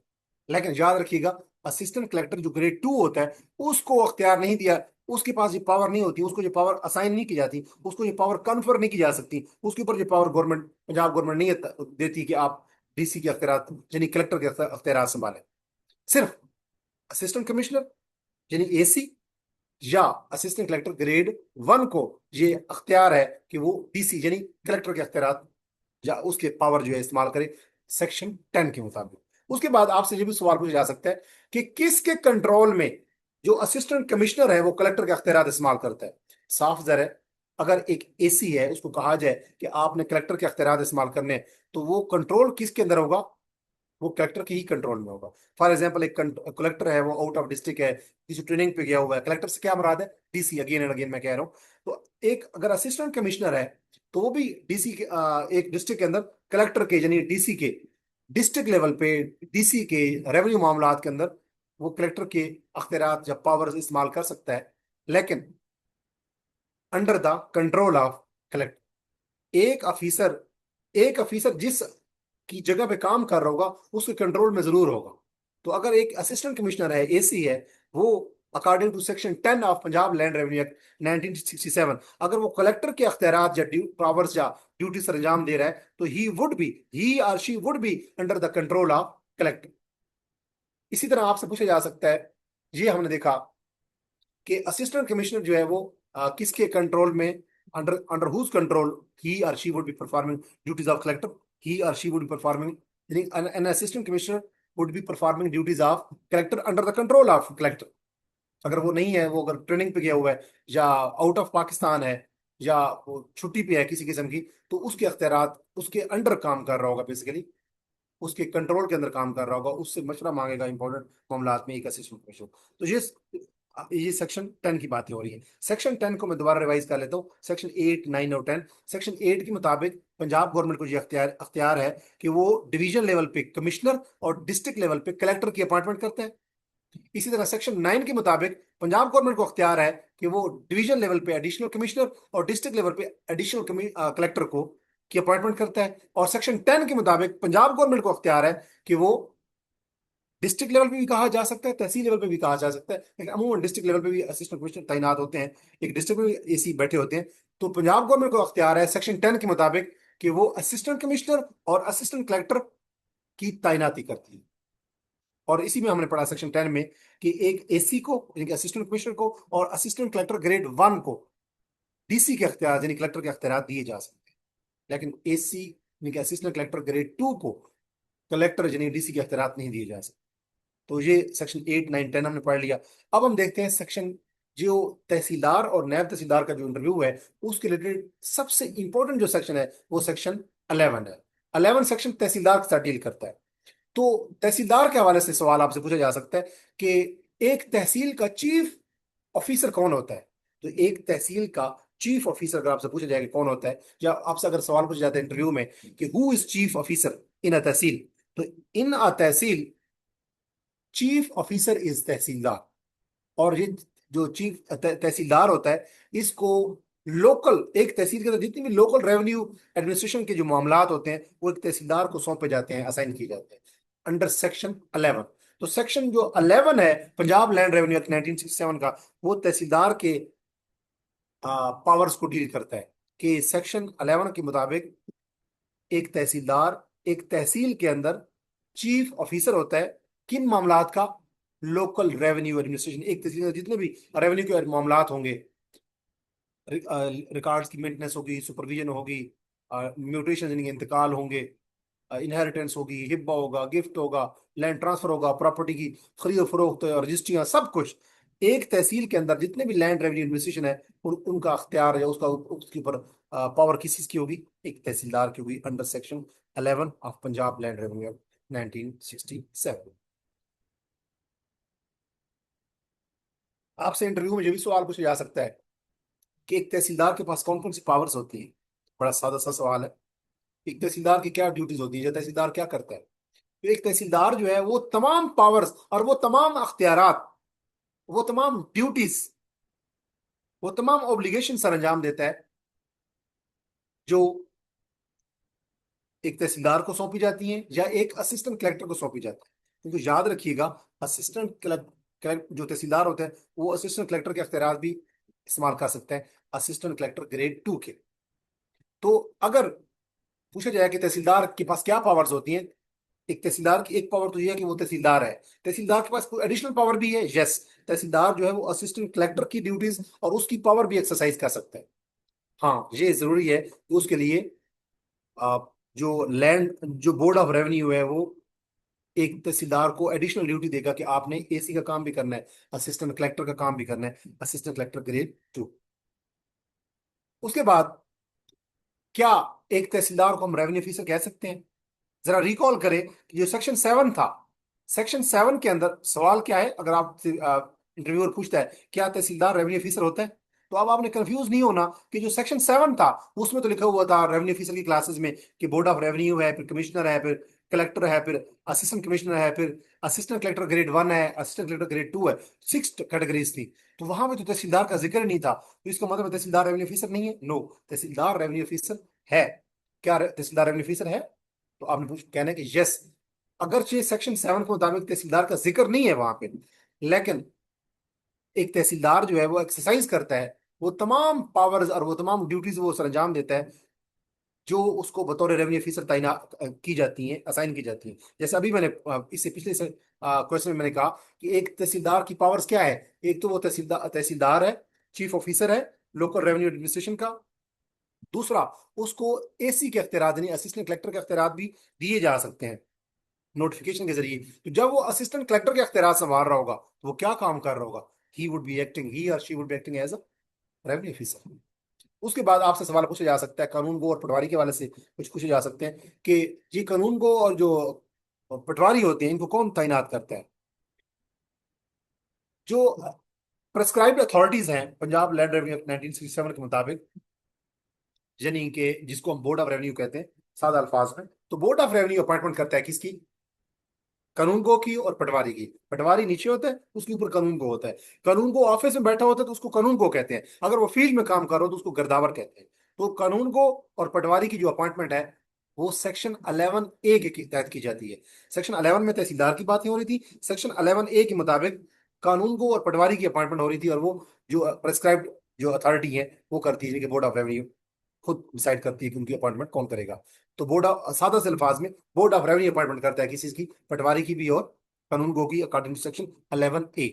लेकिन याद रखिएगा, असिस्टेंट कलेक्टर जो ग्रेड 2 होता है उसको अख्तियार नहीं दिया, उसके पास ये पावर नहीं होती, उसको ये पावर असाइन नहीं की जाती, उसको ये पावर कन्फर नहीं की जा सकती, उसके ऊपर ये पावर गवर्नमेंट पंजाब गवर्नमेंट नहीं देती कि आप डीसी के अख्तियार यानी कलेक्टर के अख्तियार संभालें। सिर्फ असिस्टेंट कमिश्नर यानी एसी या असिस्टेंट कलेक्टर ग्रेड 1 को ये अख्तियार है कि वो डीसी यानी कलेक्टर के अख्तियार या उसके पावर जो है इस्तेमाल करे सेक्शन 10 के मुताबिक। उसके बाद आपसे ये भी सवाल पूछा जा सकता है कि किसके कंट्रोल में जो असिस्टेंट कमिश्नर है वो कलेक्टर के अख्तियार इस्तेमाल करता है? साफ ज़ाहिर है, अगर एक एसी है उसको कहा जाए कि आपने कलेक्टर के अख्तियार इस्तेमाल करने हैं, तो वो कंट्रोल किसके अंदर होगा? वो कलेक्टर के ही कंट्रोल में होगा। फॉर एग्जाम्पल एक कलेक्टर है, वो आउट ऑफ डिस्ट्रिक्ट है, किसी ट्रेनिंग पे गया हुआ है, कलेक्टर से क्या मुराद है? डीसी, अगेन एंड अगेन मैं कह रहा हूँ। तो एक अगर असिस्टेंट कमिश्नर है तो वो भी डीसी के एक डिस्ट्रिक्ट के अंदर कलेक्टर के यानी डीसी के डिस्ट्रिक्ट लेवल पे डीसी के रेवेन्यू मामलात के अंदर वो कलेक्टर के अख्तियार या पावर इस्तेमाल कर सकता है, लेकिन under the control of collector. एक अफीसर जिस की जगह पे काम कर रहा होगा उसके कंट्रोल में जरूर होगा। तो अगर एक असिस्टेंट कमिश्नर है, एसी है, वो according to section 10 of Punjab land revenue act 1967, अगर वो कलेक्टर के अख्तियारात या पावर्स या ड्यूटी सर अंजाम दे रहा है तो ही और she would be under the control of collector. इसी तरह आपसे पूछा जा सकता है, ये हमने देखा कि असिस्टेंट कमिश्नर जो है वो किसके कंट्रोल में, under under whose control he और she would be performing duties of collector, he और she would be performing, an assistant commissioner would be performing duties of collector under the control of collector. अगर वो नहीं है, वो अगर ट्रेनिंग पे गया हुआ है या आउट ऑफ पाकिस्तान है या वो छुट्टी पे है किसी किस्म की, तो उसके अख्तियारात उसके अंडर काम कर रहा होगा, बेसिकली उसके कंट्रोल के अंदर काम कर रहा होगा, उससे मशवरा मांगेगा इंपॉर्टेंट मामलात में एक असिस्टेंट कमिश्नर। तो ये सेक्शन 10 की बातें हो रही है। सेक्शन 10 को मैं दोबारा रिवाइज कर लेता हूँ। सेक्शन 8, 9 और 10। सेक्शन 8 के मुताबिक पंजाब गवर्नमेंट को ये अख्तियार है कि वो डिवीजन लेवल पे कमिश्नर और डिस्ट्रिक्ट लेवल पे कलेक्टर की अपॉइंटमेंट करते हैं। इसी तरह सेक्शन 9 के मुताबिक पंजाब गवर्नमेंट को अख्तियार है कि वो डिवीजन लेवल पे एडिशनल कमिश्नर और डिस्ट्रिक्ट लेवल पे एडिशनल कलेक्टर को की अपॉइंटमेंट करता है। और सेक्शन 10 के मुताबिक पंजाब गवर्नमेंट को अख्तियार है कि वो डिस्ट्रिक्ट लेवल पे भी कहा जा सकता है, तहसील लेवल पे भी कहा जा सकता है, लेकिन अमूमन डिस्ट्रिक्ट लेवल पे भी असिस्टेंट कमिश्नर तैनात होते हैं, एक डिस्ट्रिक्ट में एसी बैठे होते हैं। तो पंजाब गवर्नमेंट को अख्तियार है सेक्शन 10 के मुताबिक कि वो असिस्टेंट कमिश्नर और असिस्टेंट कलेक्टर की तैनाती करती है। और इसी में हमने पढ़ा सेक्शन 10 में कि एक एसी को यानी कि असिस्टेंट कमिश्नर को और असिस्टेंट कलेक्टर ग्रेड 1 को डीसी के अख्तियार यानी कलेक्टर के अख्तियार दिए जा सकते हैं, लेकिन एसी यानी कि असिस्टेंट कलेक्टर ग्रेड 2 को कलेक्टर यानी डीसी के अख्तियार नहीं दिए जा सकते। तो ये सेक्शन 8, 9, 10 हमने पढ़ लिया। अब हम देखते हैं सेक्शन जो तहसीलदार और नायब तहसीलदार का जो इंटरव्यू है उसके रिलेटेड सबसे इंपॉर्टेंट जो सेक्शन है वो सेक्शन 11 है। 11 सेक्शन तहसीलदार के साथ डील करता है। तो तहसीलदार के हवाले से सवाल आपसे पूछा जा सकता है कि एक तहसील का चीफ ऑफिसर कौन होता है। तो एक तहसील का चीफ ऑफिसर अगर आपसे पूछा जाए कि कौन होता है, या आपसे अगर सवाल पूछा जाता है इंटरव्यू में कि who is chief officer in a tehsil, तो in a tehsil chief officer is tehsildar. और ये जो तहसीलदार होता है इसको लोकल, एक तहसील के अंदर जितनी भी लोकल रेवेन्यू एडमिनिस्ट्रेशन के जो मामलात होते हैं वो एक तहसीलदार को सौंपे जाते हैं, असाइन किए जाते हैं अंडर सेक्शन 11। तो सेक्शन जो 11 है पंजाब लैंड रेवेन्यू एक्ट 1967 का, वो तहसीलदार के पावर्स को डील करता है कि सेक्शन 11 के मुताबिक एक तहसीलदार एक तहसील के अंदर चीफ ऑफिसर होता है किन मामलात का, लोकल रेवेन्यू एडमिनिस्ट्रेशन। एक तहसील में जितने भी रेवेन्यू के मामलात होंगे, रिकॉर्ड्स की मेंटेनेंस होगी, सुपरविजन होगी, म्यूटेशन यानी इंतकाल होंगे, इनहेरिटेंस होगी, हिब्बा होगा, गिफ्ट होगा, लैंड ट्रांसफर होगा, प्रॉपर्टी की खरीद और फरोख्त, रजिस्ट्रियां, सब कुछ एक तहसील के अंदर जितने भी लैंड रेवेन्यू एडमिनिस्ट्रेशन है उनका अख्तियार या उसका उसके ऊपर पावर किस चीज की होगी, एक तहसीलदार की होगी under section 11 of Punjab land revenue act 1967। आपसे इंटरव्यू में ये भी सवाल पूछा जा सकता है कि एक तहसीलदार के पास कौन कौन सी पावर्स होती है। बड़ा सादा सा सवाल है, एक तहसीलदार की क्या ड्यूटीज होती है या तहसीलदार क्या करता है। तो एक तहसीलदार जो है वो तमाम पावर्स और वो तमाम अख्तियारात, वो तमाम ड्यूटीज, वो तमाम ऑब्लिगेशन सर अंजाम देता है जो एक तहसीलदार को सौंपी जाती हैं या एक असिस्टेंट कलेक्टर को सौंपी जाती है। क्योंकि याद रखिएगा असिस्टेंट कलेक्टर जो तहसीलदार होते हैं वो असिस्टेंट कलेक्टर के अख्तियार भी इस्तेमाल कर सकते हैं, असिस्टेंट कलेक्टर ग्रेड 2 के। तो अगर पूछा जाए कि तहसीलदार के पास क्या पावर्स होती हैं, एक तहसीलदार की एक पावर तो यह है कि वो तहसीलदार है। तहसीलदार के पास कोई एडिशनल पावर भी है, यस। तहसीलदार जो है वो असिस्टेंट कलेक्टर की ड्यूटीज और उसकी पावर भी एक्सरसाइज कर सकता है। हाँ, ये जरूरी है कि उसके लिए आ, जो बोर्ड ऑफ रेवेन्यू है वो एक तहसीलदार को एडिशनल ड्यूटी देगा कि आपने एसी का काम भी करना है, असिस्टेंट कलेक्टर का काम भी करना है, असिस्टेंट कलेक्टर ग्रेड 2। उसके बाद क्या एक तहसीलदार को हम रेवेन्यू ऑफिसर कह सकते हैं। जरा रिकॉल करें कि जो सेक्शन 7 था, सेक्शन 7 के अंदर सवाल क्या है, अगर आप इंटरव्यूअर पूछता है क्या तहसीलदार रेवेन्यू ऑफिसर होता है, तो अब आपने कंफ्यूज नहीं होना कि जो सेक्शन 7 था उसमें तो लिखा हुआ था रेवेन्यू ऑफिसर की क्लासेस में कि बोर्ड ऑफ रेवेन्यू है, फिर कमिश्नर है, फिर कलेक्टर है, फिर असिस्टेंट कमिश्नर है, फिर असिस्टेंट कलेक्टर ग्रेड 1 है, असिस्टेंट कलेक्टर ग्रेड 2 है, 6 कैटेगरीज थी। तो वहां पे तो तहसीलदार का जिक्र नहीं था, तो इसका मतलब तहसीलदार रेवेन्यू ऑफिसर नहीं है। नो, तहसीलदार रेवेन्यू ऑफिसर है। क्या तहसीलदार रेवेन्यू ऑफिसर है? तो आपने पूछ कहना है कि यस। अगरचे सेक्शन 7 के मुताबिक तहसीलदार का जिक्र नहीं है वहां पे, लेकिन एक तहसीलदार जो है वो एक्सरसाइज करता है, वो तमाम पावर्स और वो तमाम ड्यूटीज वो सरंजाम देता है जो उसको बतौर रेवेन्यू ऑफिसर तैनात की जाती हैं, असाइन की जाती हैं। जैसे अभी मैंने इससे पिछले से क्वेश्चन में मैंने कहा कि एक तहसीलदार की पावर्स क्या है। एक तो वो तहसीलदार है, चीफ ऑफिसर है लोकल रेवेन्यू एडमिनिस्ट्रेशन का। दूसरा, उसको एसी के अख्तियार यानी असिस्टेंट कलेक्टर के अख्तियार भी दिए जा सकते हैं नोटिफिकेशन के जरिए। तो जब वो असिस्टेंट कलेक्टर के अख्तियार संभाल रहा होगा तो वो क्या काम कर रहा होगा, ही और she would be acting as a revenue officer. उसके बाद आपसे सवाल पूछा जा सकता है कानून गो और पटवारी के हवाले से, कुछ पूछे जा सकते हैं कि ये कानून गो और जो पटवारी होते हैं इनको कौन तैनात करता है। जो प्रेस्क्राइब्ड अथॉरिटीज हैं पंजाब लैंड रेवेन्यू एक्ट 1967 के मुताबिक, यानी कि जिसको हम बोर्ड ऑफ रेवेन्यू कहते हैं सादा अल्फाज में, तो बोर्ड ऑफ रेवेन्यू अपॉइंटमेंट करता है किसकी, कानून गो की और पटवारी की। पटवारी नीचे होता है, उसके ऊपर कानून गो होता है। कानून गो ऑफिस में बैठा होता है तो उसको कानून गो कहते हैं, अगर वो फील्ड में काम कर रहा हो तो उसको गिरदावर कहते हैं। तो कानून गो और पटवारी की जो अपॉइंटमेंट है वो सेक्शन 11A के तहत की जाती है। सेक्शन 11 में तहसीलदार की बात हो रही थी, सेक्शन 11A के मुताबिक कानून गो और पटवारी की अपॉइंटमेंट हो रही थी, और वो जो प्रेस्क्राइब्ड जो अथॉरिटी है वो करती है कि बोर्ड ऑफ रेवेन्यू खुद डिसाइड करती है कि उनकी अपॉइंटमेंट कौन करेगा। तो बोर्ड ऑफ सादा से अल्फाज में बोर्ड ऑफ रेवेन्यू अपॉइंटमेंट करता है किसी की, पटवारी की भी और कानून गो की, अकॉर्डिंग टू सेक्शन 11A।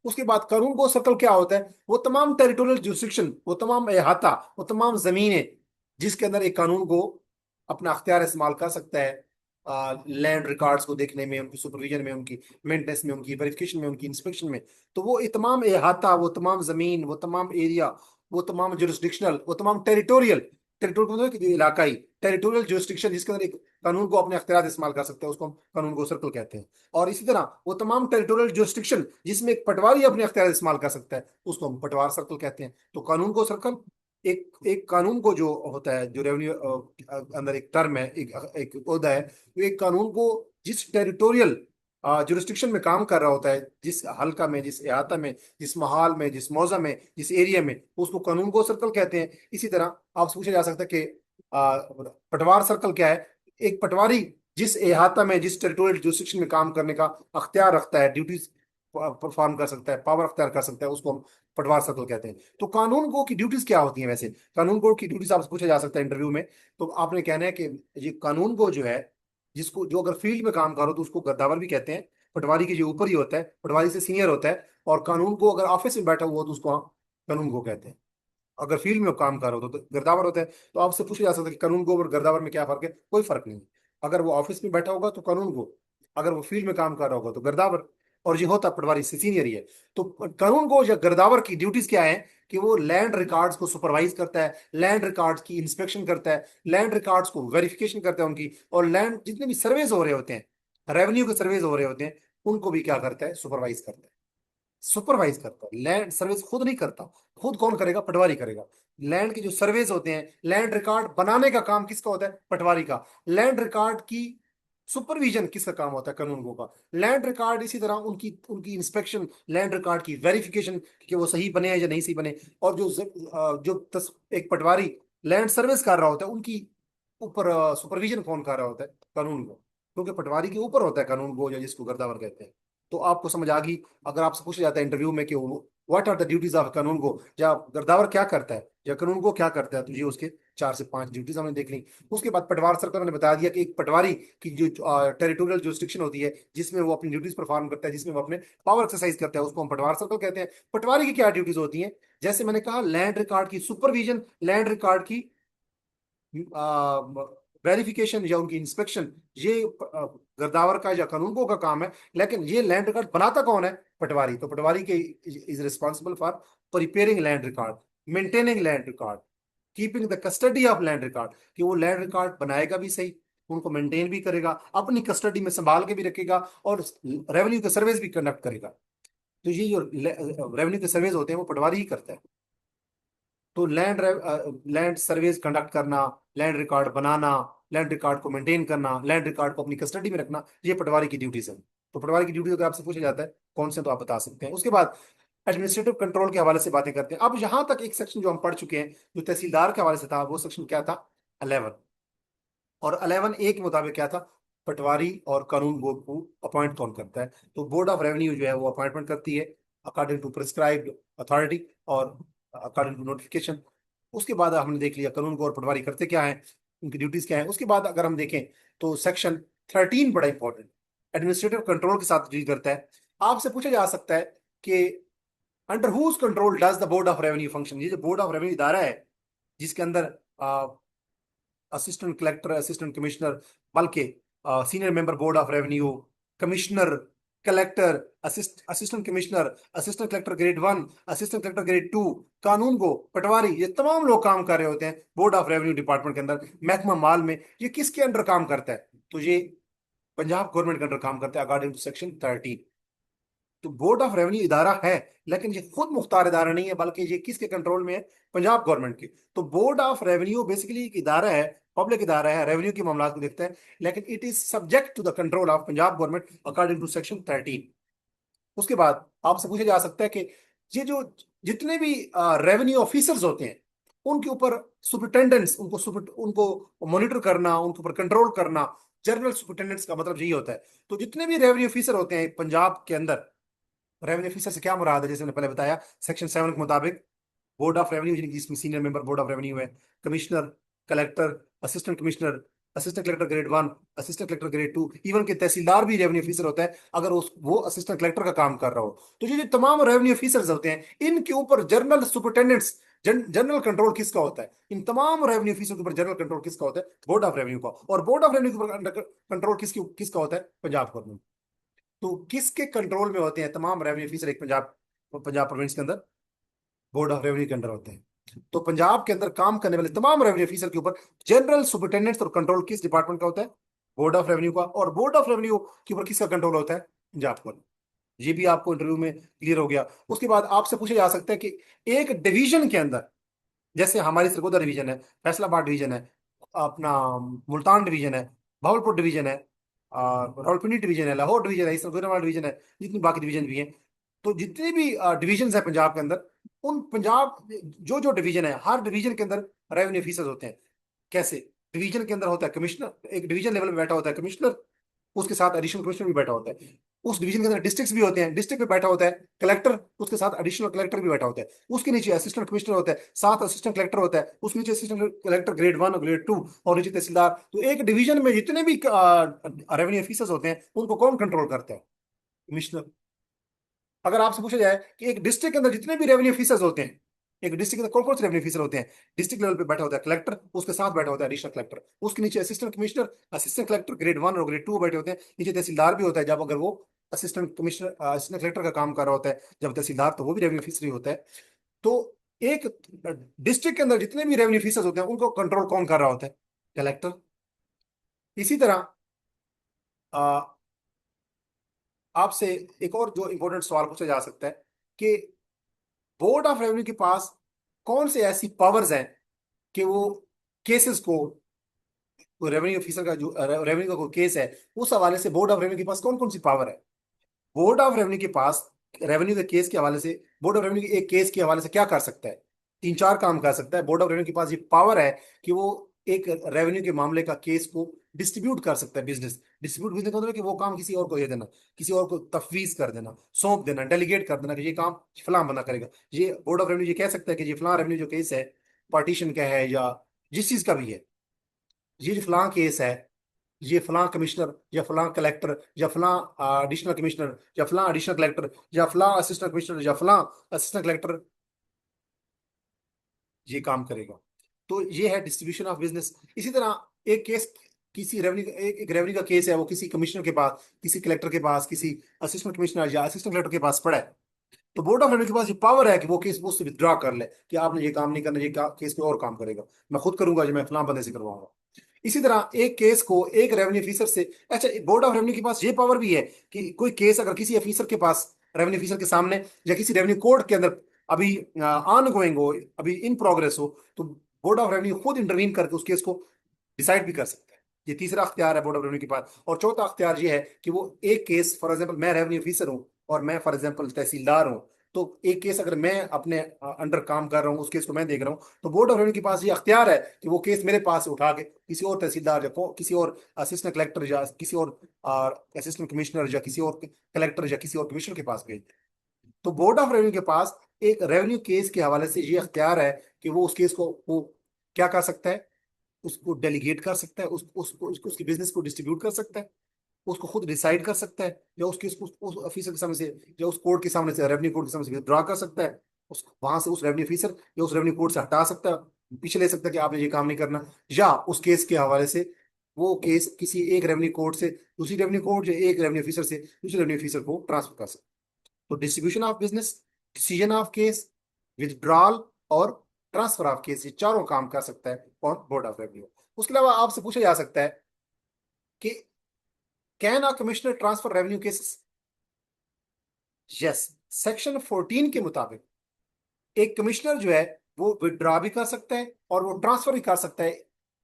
उसके बाद कानून गो सर्कल क्या होता है, वो तमाम टेरिटोरियल जुरिस्डिक्शन, वो तमाम अहाता, वो तमाम जमीनें जिसके अंदर एक कानून गो अपना अख्तियार इस्तेमाल कर सकता है लैंड रिकॉर्ड्स को देखने में, उनकी सुपरविजन में, उनकी मेंटेनेंस में, उनकी वेरिफिकेशन में, उनकी इंस्पेक्शन में। तो वो ये तमाम अहाता, वो तमाम जमीन, वो तमाम एरिया, वो तमाम जुरिस्डिक्शनल, वो तमाम टेरिटोरियल, टेरिटोरियल मतलब कि इलाकाई टेरिटोरियल जुरिस्डिक्शन जिसके अंदर एक कानून को अपने अख्तियार इस्तेमाल कर सकते हैं उसको हम कानून को सर्कल कहते हैं। और इसी तरह वो तमाम टेरिटोरियल जुरिस्डिक्शन जिसमें एक पटवारी अपने अख्तियार इस्तेमाल कर सकता है उसको हम पटवार सर्कल कहते हैं। तो कानून को सर्कल एक एक कानून को जो होता है, जो रेवेन्यू अंदर एक टर्म है, एक एक ओहदा है, वो एक कानून को जिस टेरिटोरियल जुरिस्डिक्शन में काम कर रहा होता है, जिस हल्का में, जिस इलाका में, जिस महाल में, जिस मौजा में, जिस एरिया में, उसको कानून को सर्कल कहते हैं। इसी तरह आपसे पूछा जा सकता है कि पटवार सर्कल क्या है। एक पटवारी जिस इलाका में, जिस टेरिटोरियल जुरिस्डिक्शन में काम करने का अख्तियार रखता है, ड्यूटीज परफॉर्म कर सकता है, पावर अख्तियार कर सकता है, उसको हम पटवार सर्कल कहते हैं। तो कानून गो की ड्यूटीज क्या होती हैं वैसे, कानून गो की ड्यूटीज आपसे पूछा जा सकता है इंटरव्यू में। तो आपने कहना है कि ये कानून गो जो है, जिसको जो अगर फील्ड में काम करो तो उसको गद्दावर भी कहते हैं, पटवारी के जो ऊपर ही होता है, पटवारी से सीनियर होता है। और कानून को अगर ऑफिस में बैठा हुआ हो तो उसको हम कानून को कहते हैं। अगर फील्ड में काम कर रहे हो तो गिरदावर होता है। तो आपसे पूछा जा सकता है कि कानून गो और गिरदावर में क्या फर्क है, कोई फर्क नहीं है। अगर वो ऑफिस में बैठा होगा तो कानून गो, अगर वो फील्ड में काम कर रहा होगा तो गिरदावर। और ये होता पटवारी से सीनियर ही है। तो कानून गो या गिरदावर की ड्यूटीज क्या है कि वो लैंड रिकॉर्ड्स को सुपरवाइज करता है, लैंड रिकॉर्ड्स की इंस्पेक्शन करता है, लैंड रिकॉर्ड्स को वेरिफिकेशन करता है उनकी, और लैंड जितने भी सर्वेज हो रहे होते हैं, रेवेन्यू के सर्वेज हो रहे होते हैं, उनको भी क्या करता है, सुपरवाइज करता है। सुपरवाइज करता है, लैंड सर्वेस खुद नहीं करता। खुद कौन करेगा, पटवारी करेगा। लैंड के जो सर्वेस होते हैं, लैंड रिकॉर्ड बनाने का काम किसका होता है, पटवारी का। लैंड रिकॉर्ड की सुपरविजन किसका काम होता है, कानूनगो का। लैंड रिकॉर्ड इसी तरह उनकी उनकी इंस्पेक्शन, लैंड रिकॉर्ड की वेरिफिकेशन कि वो सही बने या नहीं सही बने। और एक पटवारी लैंड सर्विस कर रहा होता है, उनकी ऊपर सुपरविजन कौन कर रहा होता है, कानून को। क्योंकि पटवारी के ऊपर होता है कानून को, या जिसको गर्दावर कहते हैं। तो आपको समझ आ गई। अगर आपसे पूछा जाता है इंटरव्यू में कि what are the duties of कानून को, या गर्दावर क्या करता है या कानून को क्या करता है, तो ये उसके 4 से 5 ड्यूटीज हमने देख ली। उसके बाद पटवार सरकार ने बता दिया कि एक पटवारी की जो टेरिटोरियल जुरिस्डिक्शन होती है, जिसमें वो अपनी ड्यूटीज परफॉर्म करता है, जिसमें वो अपने पावर एक्सरसाइज करता है, उसको हम पटवार सर्कल कहते हैं। पटवारी की क्या ड्यूटीज होती हैं, जैसे मैंने कहा लैंड रिकॉर्ड की सुपरविजन, लैंड रिकॉर्ड की वेरिफिकेशन या उनकी इंस्पेक्शन, ये गिरदावर का या कानूनगो का काम है। लेकिन ये लैंड रिकॉर्ड बनाता कौन है, पटवारी। तो पटवारी के is responsible for preparing land record, maintaining land record, keeping the custody of land record, कि वो लैंड रिकॉर्ड बनाएगा भी सही, उनको मेंटेन भी करेगा, अपनी कस्टडी में संभाल के भी रखेगा, और रेवेन्यू के सर्वेस भी कंडक्ट करेगा। तो ये जो रेवेन्यू के सर्वेस होते हैं वो पटवारी ही करता है। तो लैंड सर्वेज कंडक्ट करना, लैंड रिकॉर्ड बनाना, लैंड रिकॉर्ड को मेंटेन करना, लैंड रिकॉर्ड को अपनी कस्टडी में रखना, ये पटवारी की ड्यूटीज है। तो पटवारी की ड्यूटी अगर आपसे पूछा जाता है कौन से, तो आप बता सकते हैं। उसके बाद एडमिनिस्ट्रेटिव कंट्रोल के हवाले से बातें करते हैं। अब यहां तक एक सेक्शन जो हम पढ़ चुके हैं जो तहसीलदार के हवाले से था, वो सेक्शन क्या था, 11। और 11A के मुताबिक क्या था, पटवारी और कानून बोर्ड को अपॉइंट कौन करता है, तो बोर्ड ऑफ रेवेन्यू जो है वो अपॉइंटमेंट करती है। अकॉर्डिंग टू प्रिस्क्राइब्ड अथॉरिटी और अकॉर्डिंग टू नोटिफिकेशन। उसके बाद हमने देख लिया कानून को और पटवारी करते क्या है, उनकी ड्यूटीज क्या है। उसके बाद अगर हम देखें तो सेक्शन 13 बड़ा इंपॉर्टेंट, एडमिनिस्ट्रेटिव कंट्रोल के साथ डील करता है। आपसे पूछा जा सकता है कि under whose control does the board of revenue function. ये जो बोर्ड ऑफ रेवेन्यू इदारा है जिसके अंदर असिस्टेंट कलेक्टर, असिस्टेंट कमिश्नर, बल्कि senior member board of revenue, commissioner, collector, assistant commissioner, assistant collector grade 1, assistant collector grade 2, कानून को पटवारी, ये तमाम लोग काम कर रहे होते हैं बोर्ड ऑफ रेवेन्यू डिपार्टमेंट के अंदर, महकमा माल में। ये किसके अंडर काम करता है? तो ये पंजाब गवर्नमेंट के अंडर काम करता है अकॉर्डिंग टू सेक्शन 13। तो बोर्ड ऑफ रेवेन्यू इदारा है, लेकिन ये खुद मुख्तार इदारा नहीं है, बल्कि ये किसके कंट्रोल में है? पंजाब गवर्नमेंट के। तो बोर्ड ऑफ रेवेन्यू बेसिकली एक इदारा है, पब्लिक इदारा है, रेवेन्यू के मामला को देखता है, लेकिन it is subject to the control of Punjab government according to section 13। उसके बाद आपसे पूछा जा सकता है कि ये जो जितने भी रेवेन्यू ऑफिसर्स होते हैं उनके ऊपर सुपरिटेंडेंट्स, उनको मॉनिटर करना, उनके ऊपर कंट्रोल करना, जनरल सुपरिटेंडेंट्स का मतलब यही होता है। तो जितने भी रेवेन्यू ऑफिसर होते हैं पंजाब के अंदर, रेवेन्यू ऑफिसर से क्या मुराद है? जैसे मैंने पहले बताया सेक्शन 7 के मुताबिक बोर्ड ऑफ रेवेन्यू जिसमें senior member board of revenue है, commissioner, collector, assistant commissioner, assistant collector grade 1, assistant collector grade 2, even के तहसीलदार भी रेवेन्यू ऑफिसर होता है अगर वो असिस्टेंट कलेक्टर का काम कर रहा हो। तो ये जो तमाम रेवेन्यू ऑफिसर्स होते हैं इनके ऊपर जनरल सुपरिटेंडेंट्स, जनरल कंट्रोल किसका होता है? इन तमाम रेवेन्यू ऑफिसर के ऊपर जनरल कंट्रोल किसका होता है? बोर्ड ऑफ रेवेन्यू का। और बोर्ड ऑफ रेवेन्यू के ऊपर कंट्रोल किसका होता है? पंजाब गवर्नमेंट। तो किसके कंट्रोल में होते हैं तमाम रेवेन्यू ऑफिसर एक पंजाब पंजाब प्रोविंस के अंदर? बोर्ड ऑफ रेवेन्यू के अंडर होते हैं। तो पंजाब के अंदर काम करने वाले तमाम रेवेन्यू ऑफिसर के ऊपर जनरल सुपरिटेंडेंट्स और कंट्रोल किस डिपार्टमेंट का होता है? बोर्ड ऑफ रेवेन्यू का। और बोर्ड ऑफ रेवेन्यू के ऊपर किसका कंट्रोल होता है? पंजाब का। ये भी आपको इंटरव्यू में क्लियर हो गया। उसके बाद आपसे पूछा जा सकता है कि एक डिवीजन के अंदर, जैसे हमारी सरगोदा डिवीजन है, फैसलाबाद डिवीजन है, अपना मुल्तान डिवीजन है, भावलपुर डिवीजन है, रावलपिंडी डिवीजन है, लाहौर डिवीजन है, इस तरह गुजरांवाला डिवीजन है, जितनी बाकी डिवीजन भी हैं। तो जितने भी डिवीजन है पंजाब के अंदर, उन पंजाब जो जो डिवीजन है हर डिवीजन के अंदर रेवेन्यू ऑफिसर्स होते हैं। कैसे? डिवीजन के अंदर होता है कमिश्नर, एक डिवीजन लेवल में बैठा होता है कमिश्नर, उसके साथ एडिशनल कमिश्नर भी बैठा होता है। उस डिवीजन के अंदर डिस्ट्रिक्ट्स भी होते हैं, डिस्ट्रिक्ट में बैठा होता है कलेक्टर, उसके साथ एडिशनल कलेक्टर भी बैठा होता है। उसके नीचे असिस्टेंट कमिश्नर होता है, साथ असिस्टेंट कलेक्टर होता है, उसके नीचे असिस्टेंट कलेक्टर ग्रेड 1 और ग्रेड 2, और नीचे तहसीलदार। तो एक डिवीजन में जितने भी रेवेन्यू ऑफिसर्स होते हैं उनको कौन कंट्रोल करता है? कमिश्नर। अगर आपसे पूछा जाए कि एक डिस्ट्रिक्ट के अंदर जितने भी रेवेन्यू ऑफिसर्स होते हैं, एक डिस्ट्रिक्ट के अंदर कौन कौन से रेवेन्यू ऑफिसर होते हैं? डिस्ट्रिक्ट लेवल पे बैठा होता है कलेक्टर, उसके साथ बैठा होता है एडिशनल कलेक्टर, उसके नीचे assistant commissioner, assistant collector grade 1 और ग्रेड 2 बैठे होते हैं, नीचे तहसीलदार भी होता है जब अगर वो असिस्टेंट कमिश्नर असिस्टेंट कलेक्टर का काम कर रहा होता है, जब तहसीलदार तो वो भी रेवेन्यू ऑफिसर ही होता है। तो एक डिस्ट्रिक्ट के अंदर जितने भी रेवेन्यू ऑफिसर्स होते हैं उनको कंट्रोल कौन कर रहा होता है? कलेक्टर। इसी तरह आपसे एक और जो इंपॉर्टेंट सवाल पूछा जा सकता है कि बोर्ड ऑफ रेवेन्यू के पास कौन से ऐसी पावर्स हैं कि वो केसेस को, रेवेन्यू ऑफिसर का जो रेवेन्यू का कोई केस है उस हवाले से बोर्ड ऑफ रेवेन्यू के पास कौन कौन सी पावर है? बोर्ड ऑफ रेवेन्यू के पास रेवेन्यू के केस के हवाले से, बोर्ड ऑफ रेवेन्यू के एक केस के हवाले से क्या कर सकता है? 3-4 काम कर सकता है। बोर्ड ऑफ रेवेन्यू के पास ये पावर है कि वो एक रेवेन्यू के मामले का केस को डिस्ट्रीब्यूट कर सकता है। बिजनेस का मतलब है कि वो काम किसी और को दे देना, किसी और को तफवीज कर देना, सौंप देना, डेलीगेट कर देना कि ये काम फलां बंदा करेगा। ये बोर्ड ऑफ रेवेन्यू ये कह सकता है कि ये फलां रेवेन्यू जो केस है, पार्टीशन का है या जिस चीज का भी है, ये जो फलां केस है, ये फलां कमिश्नर या फलां कलेक्टर या फलां एडिशनल कमिश्नर या फलां एडिशनल कलेक्टर या फलां असिस्टेंट कमिश्नर या फलां असिस्टेंट कलेक्टर ये काम करेगा। तो ये है डिस्ट्रीब्यूशन ऑफ बिजनेस। इसी तरह एक केस, किसी रेवेन्यू एक रेवेन्यू का केस है, वो किसी कमिश्नर के पास, किसी कलेक्टर के पास, किसी असिस्टेंट कमिश्नर या असिस्टेंट कलेक्टर के पास पड़ा है, तो बोर्ड ऑफ रेवेन्यू के पास ये पावर है कि वो केस उससे विथड्रॉ कर ले कि आपने ये काम नहीं करना, ये केस पे और काम करेगा, मैं खुद करूंगा, जो मैं फलां बंदे से करवाऊंगा। इसी तरह एक केस को एक रेवेन्यू ऑफिसर से, अच्छा बोर्ड ऑफ रेवेन्यू के पास ये पावर भी है कि कोई केस अगर किसी ऑफिसर के पास, रेवेन्यू ऑफिसर के सामने या किसी रेवेन्यू कोर्ट के अंदर अभी ऑन गोइंग हो, अभी इन प्रोग्रेस हो, तो बोर्ड ऑफ रेवेन्यू खुद इंटरवीन करके उस केस को डिसाइड भी कर सकता है। ये तीसरा अख्तियार है बोर्ड ऑफ रेवेन्यू के पास। और चौथा अख्तियार ये है कि वो एक केस, फॉर एग्जाम्पल मैं रेवेन्यू ऑफिसर हूँ और मैं फॉर एग्जाम्पल तहसीलदार हूँ, तो एक केस अगर मैं अपने अंडर काम कर रहा हूँ, उस केस को मैं देख रहा हूँ, तो बोर्ड ऑफ रेवेन्यू के पास ये अख्तियार है कि वो केस मेरे पास से उठा के किसी और तहसीलदार या किसी और असिस्टेंट कलेक्टर या किसी और असिस्टेंट कमिश्नर या किसी और कलेक्टर या किसी और कमिश्नर के पास भेज दे। तो बोर्ड ऑफ रेवेन्यू के पास एक रेवेन्यू केस के हवाले से ये अख्तियार है कि वो उस केस को वो क्या कर सकता है, उसको डेलीगेट कर सकता है, उसकी बिजनेस को डिस्ट्रीब्यूट कर सकता है, उसको खुद डिसाइड कर सकता है, या उसके उस ऑफिसर के सामने से, या उस कोर्ट के सामने से, रेवेन्यू कोर्ट के सामने से विड्रॉ कर सकता है, उस वहां से उस रेवेन्यू ऑफिसर या उस रेवेन्यू कोर्ट से हटा सकता है, पीछे ले सकता है कि आपने ये काम नहीं करना, या उस केस के हवाले से वो केस किसी एक रेवेन्यू कोर्ट से दूसरी रेवेन्यू कोर्ट या एक रेवेन्यू ऑफिसर से दूसरे रेवेन्यू ऑफिसर को ट्रांसफर कर सकता है। तो distribution of business, decision of case, withdrawal और ट्रांसफर ऑफ केस, ये चारों काम कर सकता है और बोर्ड ऑफ रेवेन्यू। उसके अलावा आपसे पूछा जा सकता है कि can a commissioner transfer revenue cases? Yes, section 14 के मुताबिक एक कमिश्नर जो है वो विड्रॉ भी कर सकता है और वो ट्रांसफर भी कर सकता है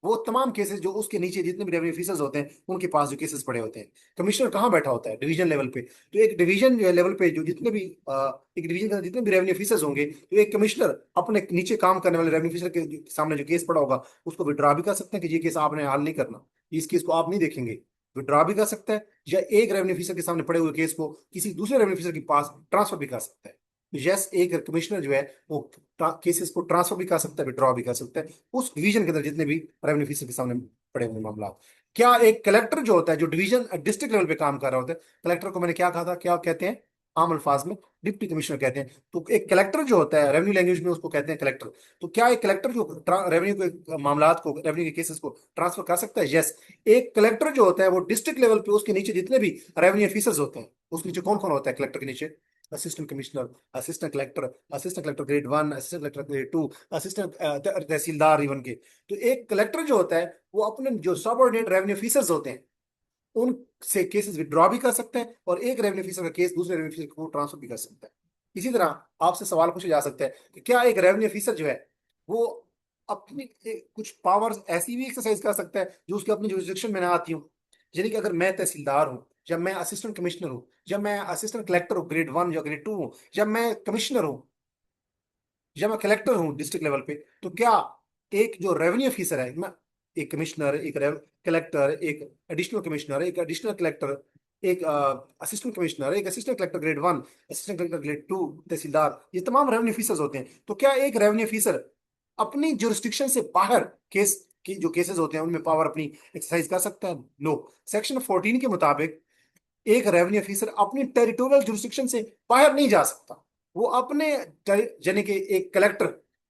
वो तमाम केसेस जो उसके नीचे जितने भी रेवेन्यू ऑफिसर्स होते हैं उनके पास जो केसेस पड़े होते हैं। कमिश्नर कहाँ बैठा होता है? डिवीजन लेवल पे। तो एक डिवीजन लेवल पे जो जितने भी एक डिवीजन के अंदर जितने भी रेवेन्यू ऑफिसर्स होंगे, तो एक कमिश्नर अपने नीचे काम करने वाले रेवेन्यू ऑफिसर के सामने जो केस पड़ा होगा उसको विड्रॉ भी कर सकते हैं कि ये केस आपने हल नहीं करना, इस केस को आप नहीं देखेंगे, विड्रॉ भी कर सकता है, या एक रेवेन्यू ऑफिसर के सामने पड़े हुए केस को किसी दूसरे रेवेन्यू ऑफिसर के पास ट्रांसफर भी कर सकता है। यस, एक कमिश्नर जो है वो केसेस को ट्रांसफर भी कर सकता है, विड्रॉ भी कर सकता है उस डिवीजन के अंदर जितने भी रेवेन्यू ऑफिसर के सामने पड़े हुए मामला। क्या एक कलेक्टर जो होता है जो डिवीजन डिस्ट्रिक्ट लेवल पे काम कर रहा होता है, कलेक्टर को मैंने क्या कहा था, क्या कहते हैं आम अल्फाज में? डिप्टी कमिश्नर कहते हैं। तो एक कलेक्टर जो होता है रेवेन्यू लैंग्वेज में उसको कहते हैं कलेक्टर। तो क्या एक कलेक्टर जो रेवेन्यू के मामलात को, रेवेन्यू के केसेस को ट्रांसफर कर सकता है? यस। एक कलेक्टर जो होता है वो डिस्ट्रिक्ट लेवल पे उसके नीचे जितने भी रेवेन्यू ऑफिसर्स होते हैं, उसके नीचे कौन कौन होता है कलेक्टर के नीचे? Assistant commissioner, assistant collector, assistant collector grade 1, assistant collector grade 2, assistant tehsildar even के। तो एक कलेक्टर जो होता है वो अपने जो सबऑर्डिनेट रेवेन्यू ऑफिसर्स होते हैं उनसे केसेस विड्रॉ भी कर सकते हैं और एक रेवेन्यू ऑफिसर का केस दूसरे रेवेन्यू ऑफिसर को ट्रांसफर भी कर सकता है। इसी तरह आपसे सवाल पूछा जा सकता है कि क्या एक रेवेन्यू ऑफिसर जो है वो अपनी कुछ पावर्स ऐसी भी एक्सरसाइज कर सकता है जो उसके अपनी जुरिस्डिक्शन में ना आती हूँ? यानी कि अगर मैं तहसीलदार हूँ, जब मैं असिस्टेंट कमिश्नर हूँ, जब मैं असिस्टेंट कलेक्टर हूँ ग्रेड 1 या ग्रेड 2 हूँ, जब मैं कमिश्नर हूँ, जब मैं कलेक्टर हूँ डिस्ट्रिक्ट लेवल पे, तो क्या एक जो रेवेन्यू ऑफिसर है, मैं एक कमिश्नर, एक कलेक्टर, एक एडिशनल कमिश्नर, एक एडिशनल कलेक्टर, एक असिस्टेंट कमिश्नर, एक assistant collector grade 1, assistant collector grade 2, तहसीलदार, ये तमाम रेवेन्यू ऑफिसर्स होते हैं। तो क्या एक रेवेन्यू ऑफिसर अपनी जुरिस्डिक्शन से बाहर केस की जो केसेस होते हैं उनमें पावर अपनी एक्सरसाइज कर सकता है? नो। सेक्शन 14 के मुताबिक एक रेवेन्यू ऑफिसर अपनी टेरिटोरियल जुरिस्डिक्शन से बाहर नहीं जा सकता। वो अपने यानी कि एक कलेक्टर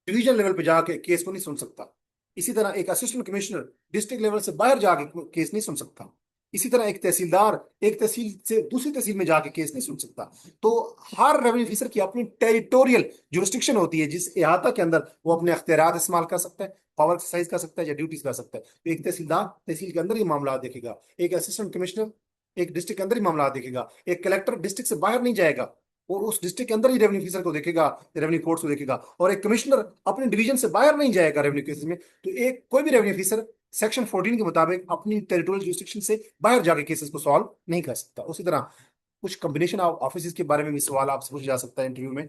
डिवीजन लेवल पे जाके केस को नहीं सुन सकता। इसी तरह एक असिस्टेंट कमिश्नर डिस्ट्रिक्ट लेवल से बाहर जाके केस नहीं सुन सकता। इसी तरह एक तहसीलदार एक तहसील से दूसरी तहसील में जाके केस नहीं सुन सकता। तो हर रेवेन्यू ऑफिसर की अपनी टेरिटोरियल जुरिस्डिक्शन होती है जिस इहाता के अंदर वो अपने अख्तियार इस्तेमाल कर सकता है, पावर एक्सरसाइज कर सकता है या ड्यूटीज कर सकता है। तो एक तहसीलदार तहसील के अंदर ही मामला देखेगा, एक असिस्टेंट कमिश्नर एक डिस्ट्रिक्ट के अंदर ही मामला देखेगा, एक कलेक्टर डिस्ट्रिक्ट से बाहर नहीं जाएगा और उस डिस्ट्रिक्ट के अंदर ही रेवेन्यू ऑफिसर को देखेगा, रेवेन्यू कोर्ट्स को देखेगा, और एक कमिश्नर अपने डिवीजन से बाहर नहीं जाएगा रेवेन्यू केसेस में। तो एक कोई भी रेवेन्यू ऑफिसर सेक्शन 14 के मुताबिक अपनी टेरिटोरियल जुरिस्डिक्शन से बाहर जाके केसेस को सॉल्व नहीं कर सकता। उसी तरह कुछ कॉम्बिनेशन ऑफ ऑफिस के बारे में भी सवाल आपसे पूछा जा सकता है इंटरव्यू में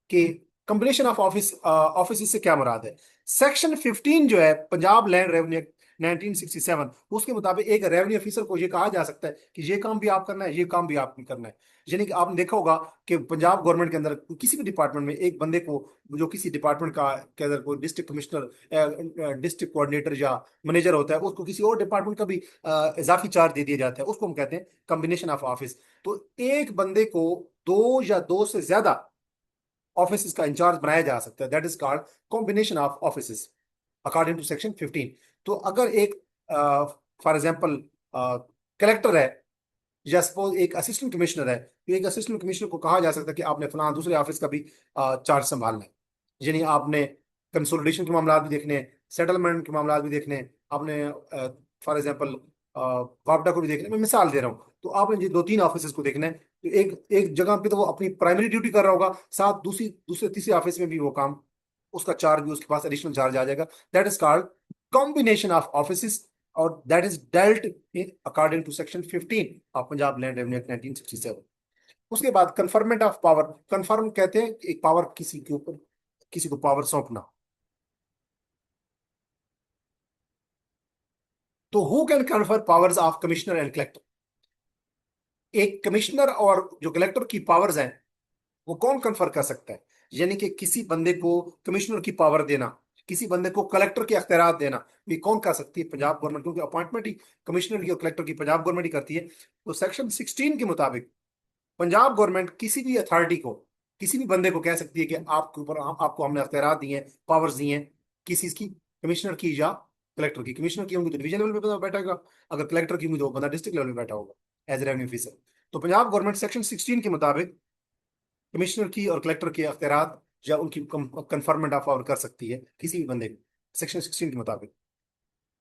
कि कॉम्बिनेशन ऑफ ऑफिस से क्या मुराद है? सेक्शन 15 जो है पंजाब लैंड रेवेन्यू एक्ट 1967, उसके मुताबिक एक रेवेन्यू ऑफिसर को ये कहा जा सकता है कि ये काम भी आप करना है, ये काम भी आप करना है। यानी कि आपने देखा होगा कि पंजाब गवर्नमेंट के अंदर किसी भी डिपार्टमेंट में एक बंदे को जो किसी डिपार्टमेंट का के अंदर कोई डिस्ट्रिक्ट कमिश्नर, डिस्ट्रिक्ट कोऑर्डिनेटर या मैनेजर होता है, उसको किसी और डिपार्टमेंट का भी इजाफी चार्ज दे दिया जाता है, उसको हम कहते हैं कॉम्बिनेशन ऑफ ऑफिस। तो एक बंदे को दो या दो से ज्यादा ऑफिस का इंचार्ज बनाया जा सकता है, that is called combination of office according to section 15। तो अगर एक फॉर एग्जांपल कलेक्टर है या सपोज एक असिस्टेंट कमिश्नर है, तो एक असिस्टेंट कमिश्नर को कहा जा सकता है कि आपने फलां दूसरे ऑफिस का भी चार्ज संभालना है। यानी आपने कंसोलिडेशन के मामला भी देखने हैं, सेटलमेंट के मामला भी देखने हैं, आपने फॉर एग्जांपल वापडा को भी देखना है, मैं मिसाल दे रहा हूँ। तो आपने ये दो तीन ऑफिस को देखना है, तो एक एक जगह पे तो वो अपनी प्राइमरी ड्यूटी कर रहा होगा, साथ दूसरी दूसरे तीसरे ऑफिस में भी वो काम, उसका चार्ज भी उसके पास एडिशनल चार्ज आ जाएगा। That is called combination of office, और that is dealt in according to section 15 of Punjab land revenue act 1967। उसके बाद कन्फर्मेंट ऑफ पावर, कन्फर्म कहते हैं कि एक पावर किसी के ऊपर किसी को पावर सौंपना। तो who can confer powers of commissioner and collector? एक कमिश्नर और जो कलेक्टर की पावर्स हैं वो कौन कन्फर कर सकता है? यानी कि किसी बंदे को कमिश्नर की पावर देना, किसी बंदे को कलेक्टर के अख्तियार देना, ये कौन कर सकती है? पंजाब गवर्नमेंट, क्योंकि अपॉइंटमेंट ही कमिश्नर की और कलेक्टर की पंजाब गवर्नमेंट ही करती है। तो सेक्शन 16 के मुताबिक पंजाब गवर्नमेंट किसी भी अथॉरिटी को, किसी भी बंदे को कह सकती है कि आपके ऊपर आपको हमने अख्तियार दिए हैं, पावर्स दिए हैं, किसी की, कमिश्नर की या कलेक्टर की। कमिश्नर की होंगी तो डिवीजन लेवल पे बंदा बैठेगा, अगर कलेक्टर की होंगी तो वो बंदा डिस्ट्रिक्ट लेवल पे बैठा होगा एज रेवेन्यू ऑफिसर। तो पंजाब गवर्नमेंट सेक्शन 16 के मुताबिक कमिश्नर की और कलेक्टर के अख्तियार या उनकी कन्फर्मेंट ऑफ पावर कर सकती है किसी भी बंदे को, सेक्शन 16 के मुताबिक।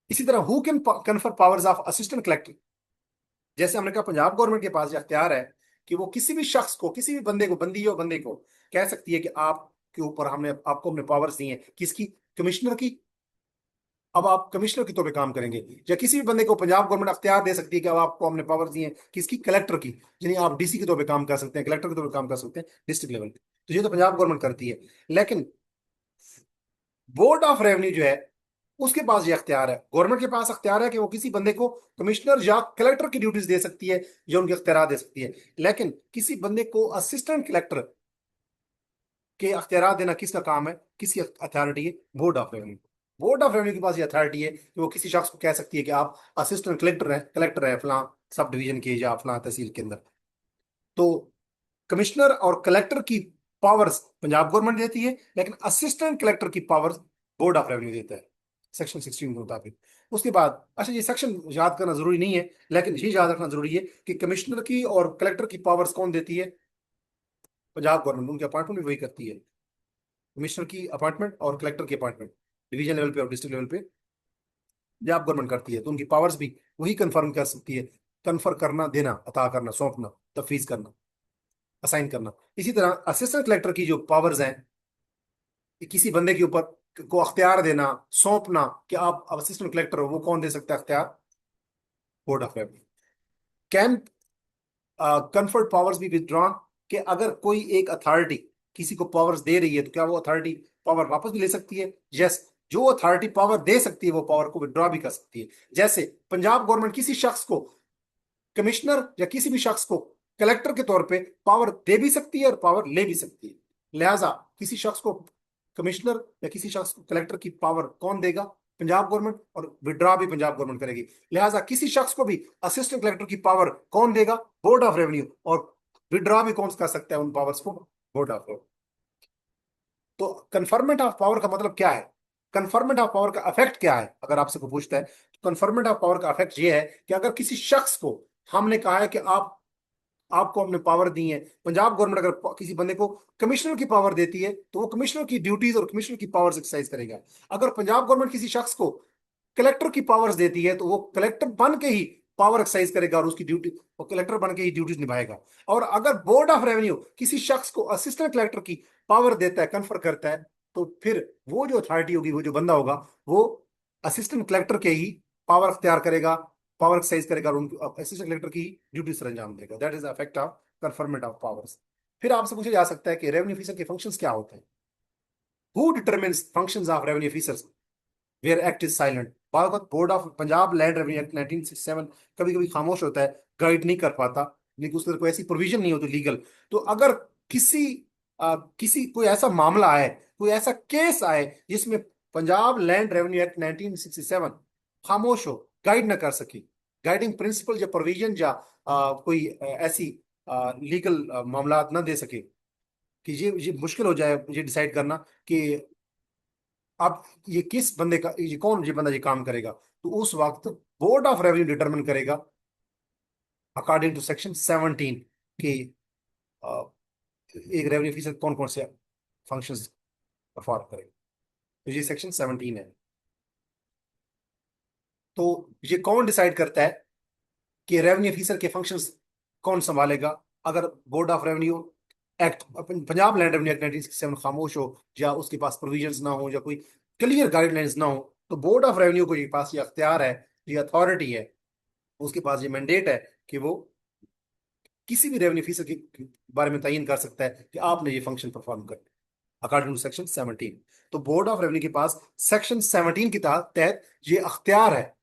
इसी तरह who can confer powers of assistant collector, जैसे हमने कहा पंजाब गवर्नमेंट के पास ये अख्तियार है कि वो किसी भी शख्स को, किसी भी बंदे को, बंदी हो बंदे को कह सकती है कि आपके ऊपर हमने, आपको हमने पावर्स दी हैं, किसकी? कमिश्नर की। अब आप कमिश्नर के तौर पे काम करेंगे। या किसी भी बंदे को पंजाब गवर्नमेंट अख्तियार दे सकती है कि अब आपको हमने पावर्स दी हैं, किसकी? कलेक्टर की। यानी आप डीसी के तौर पे काम कर सकते हैं, कलेक्टर के तौर पे काम कर सकते हैं डिस्ट्रिक्ट लेवल पे। तो ये तो पंजाब गवर्नमेंट करती है। लेकिन बोर्ड ऑफ रेवेन्यू जो है, उसके पास ये अख्तियार है, गवर्नमेंट के पास अख्तियार है कि वो किसी बंदे को कमिश्नर या कलेक्टर की ड्यूटीज दे सकती है या उनके अख्तियार दे सकती है। लेकिन किसी बंदे को असिस्टेंट कलेक्टर के अख्तियार देना किसका काम है? किसी अथॉरिटी है, board of revenue. Board of revenue के पास ये अथॉरिटी है कि वो किसी शख्स को कह सकती है कि आप असिस्टेंट कलेक्टर है फलां सब डिवीजन के या फलां तहसील के अंदर। तो कमिश्नर और कलेक्टर की पावर्स पंजाब गवर्नमेंट देती है, लेकिन असिस्टेंट कलेक्टर की पावर्स बोर्ड ऑफ रेवेन्यू देता है सेक्शन 16 के मुताबिक। उसके बाद, अच्छा ये सेक्शन याद करना जरूरी नहीं है, लेकिन ये याद रखना जरूरी है कि कमिश्नर की और कलेक्टर की पावर्स कौन देती है? पंजाब गवर्नमेंट। उनकी अपॉइंटमेंट भी वही करती है, कमिश्नर की अपॉइंटमेंट और कलेक्टर की अपॉइंटमेंट डिवीजन लेवल पे और डिस्ट्रिक्ट लेवल पे पंजाब गवर्नमेंट करती है। तो उनकी पावर्स भी वही कंफर्म कर सकती है, कन्फर करना, देना, अता करना, सौंपना, तफवीज करना, असाइन करना। इसी तरह असिस्टेंट कलेक्टर की जो पावर्स हैं कि किसी बंदे के ऊपर को अख्तियार देना, सौंपना कि आप अब असिस्टेंट कलेक्टर हो, वो कौन दे सकता है अख्तियार? Board of revenue. Can conferred powers भी विदड्रॉन, कि अगर कोई एक अथॉरिटी किसी को पावर्स दे रही है तो क्या वो अथॉरिटी पावर वापस भी ले सकती है? यस। जो अथॉरिटी पावर दे सकती है वो पावर को विदड्रॉ भी कर सकती है। जैसे पंजाब गवर्नमेंट किसी शख्स को, कमिश्नर या किसी भी शख्स को कलेक्टर के तौर पे पावर दे भी सकती है और पावर ले भी सकती है। लिहाजा किसी शख्स को कमिश्नर या किसी शख्स को कलेक्टर की पावर कौन देगा? पंजाब गवर्नमेंट, और विड्रॉ भी पंजाब गवर्नमेंट करेगी। लिहाजा किसी शख्स को भी असिस्टेंट कलेक्टर की पावर कौन देगा? Board of revenue. और विड्रॉ भी कौन कर सकता है उन पावर्स को? Board of revenue. तो कन्फर्मेंट ऑफ पावर का मतलब क्या है? कन्फर्मेंट ऑफ पावर का इफेक्ट क्या है? अगर आपसे कोई पूछता है तो कन्फर्मेंट ऑफ पावर का इफेक्ट ये है कि अगर किसी शख्स को हमने कहा है कि आप, आपको हमने पावर दी है, पंजाब गवर्नमेंट अगर किसी बंदे को कमिश्नर की पावर देती है तो वो कमिश्नर की ड्यूटीज और कमिश्नर की पावर्स एक्सरसाइज करेगा। अगर पंजाब गवर्नमेंट किसी शख्स को कलेक्टर की पावर्स देती है तो वो कलेक्टर बन के ही पावर एक्सरसाइज करेगा और उसकी ड्यूटी, वो कलेक्टर बन के ही ड्यूटीज निभाएगा। और अगर बोर्ड ऑफ रेवेन्यू किसी शख्स को असिस्टेंट कलेक्टर की पावर देता है, कन्फर करता है, तो फिर वो जो अथॉरिटी होगी, वो जो बंदा होगा, वो असिस्टेंट कलेक्टर के ही पावर अख्तियार करेगा, पावर एक्सरसाइज करेगा और उनको असिस्टेंट कलेक्टर की ड्यूटी सर अंजाम देगा। That is the effect of conferment of powers. फिर आपसे पूछा जा सकता है कि रेवेन्यू ऑफिसर के फंक्शंस क्या होते हैं? Who determines functions of revenue officers where act is silent? Board of Punjab land revenue act 1967 कभी कभी खामोश होता है, गाइड नहीं कर पाता, लेकिन उसके अंदर कोई ऐसी प्रोविजन नहीं होती लीगल। तो अगर किसी किसी कोई ऐसा मामला आए, कोई ऐसा केस आए जिसमें पंजाब लैंड रेवेन्यू एक्ट 1967 खामोश हो, गाइड ना कर सके, गाइडिंग प्रिंसिपल या प्रोविजन या कोई ऐसी लीगल मामला ना दे सके, कि ये मुश्किल हो जाए मुझे डिसाइड करना कि अब ये किस बंदे का, ये कौन, ये बंदा ये काम करेगा, तो उस वक्त बोर्ड ऑफ रेवेन्यू डिटरमिन करेगा अकॉर्डिंग टू सेक्शन 17 कि अ, एक रेवेन्यू ऑफिसर कौन कौन से फंक्शंस परफॉर्म करेगा। तो ये सेक्शन 17 है। तो ये कौन डिसाइड करता है कि रेवेन्यू ऑफिसर के फंक्शंस कौन संभालेगा? अगर board of revenue act, Punjab land revenue act 1967 खामोश हो, या उसके पास प्रोविजंस ना हो, या कोई क्लियर गाइडलाइंस ना हो, तो बोर्ड ऑफ रेवेन्यू को ये पास ये अख्तियार है, ये अथॉरिटी है, उसके पास ये मैंडेट है कि वो किसी भी रेवेन्यू ऑफिसर के बारे में तयन कर सकता है कि आपने ये फंक्शन परफॉर्म कर, अकॉर्डिंग टू सेक्शन 17। तो बोर्ड ऑफ रेवेन्यू के पास सेक्शन 17 के तहत तहत ये अख्तियार है,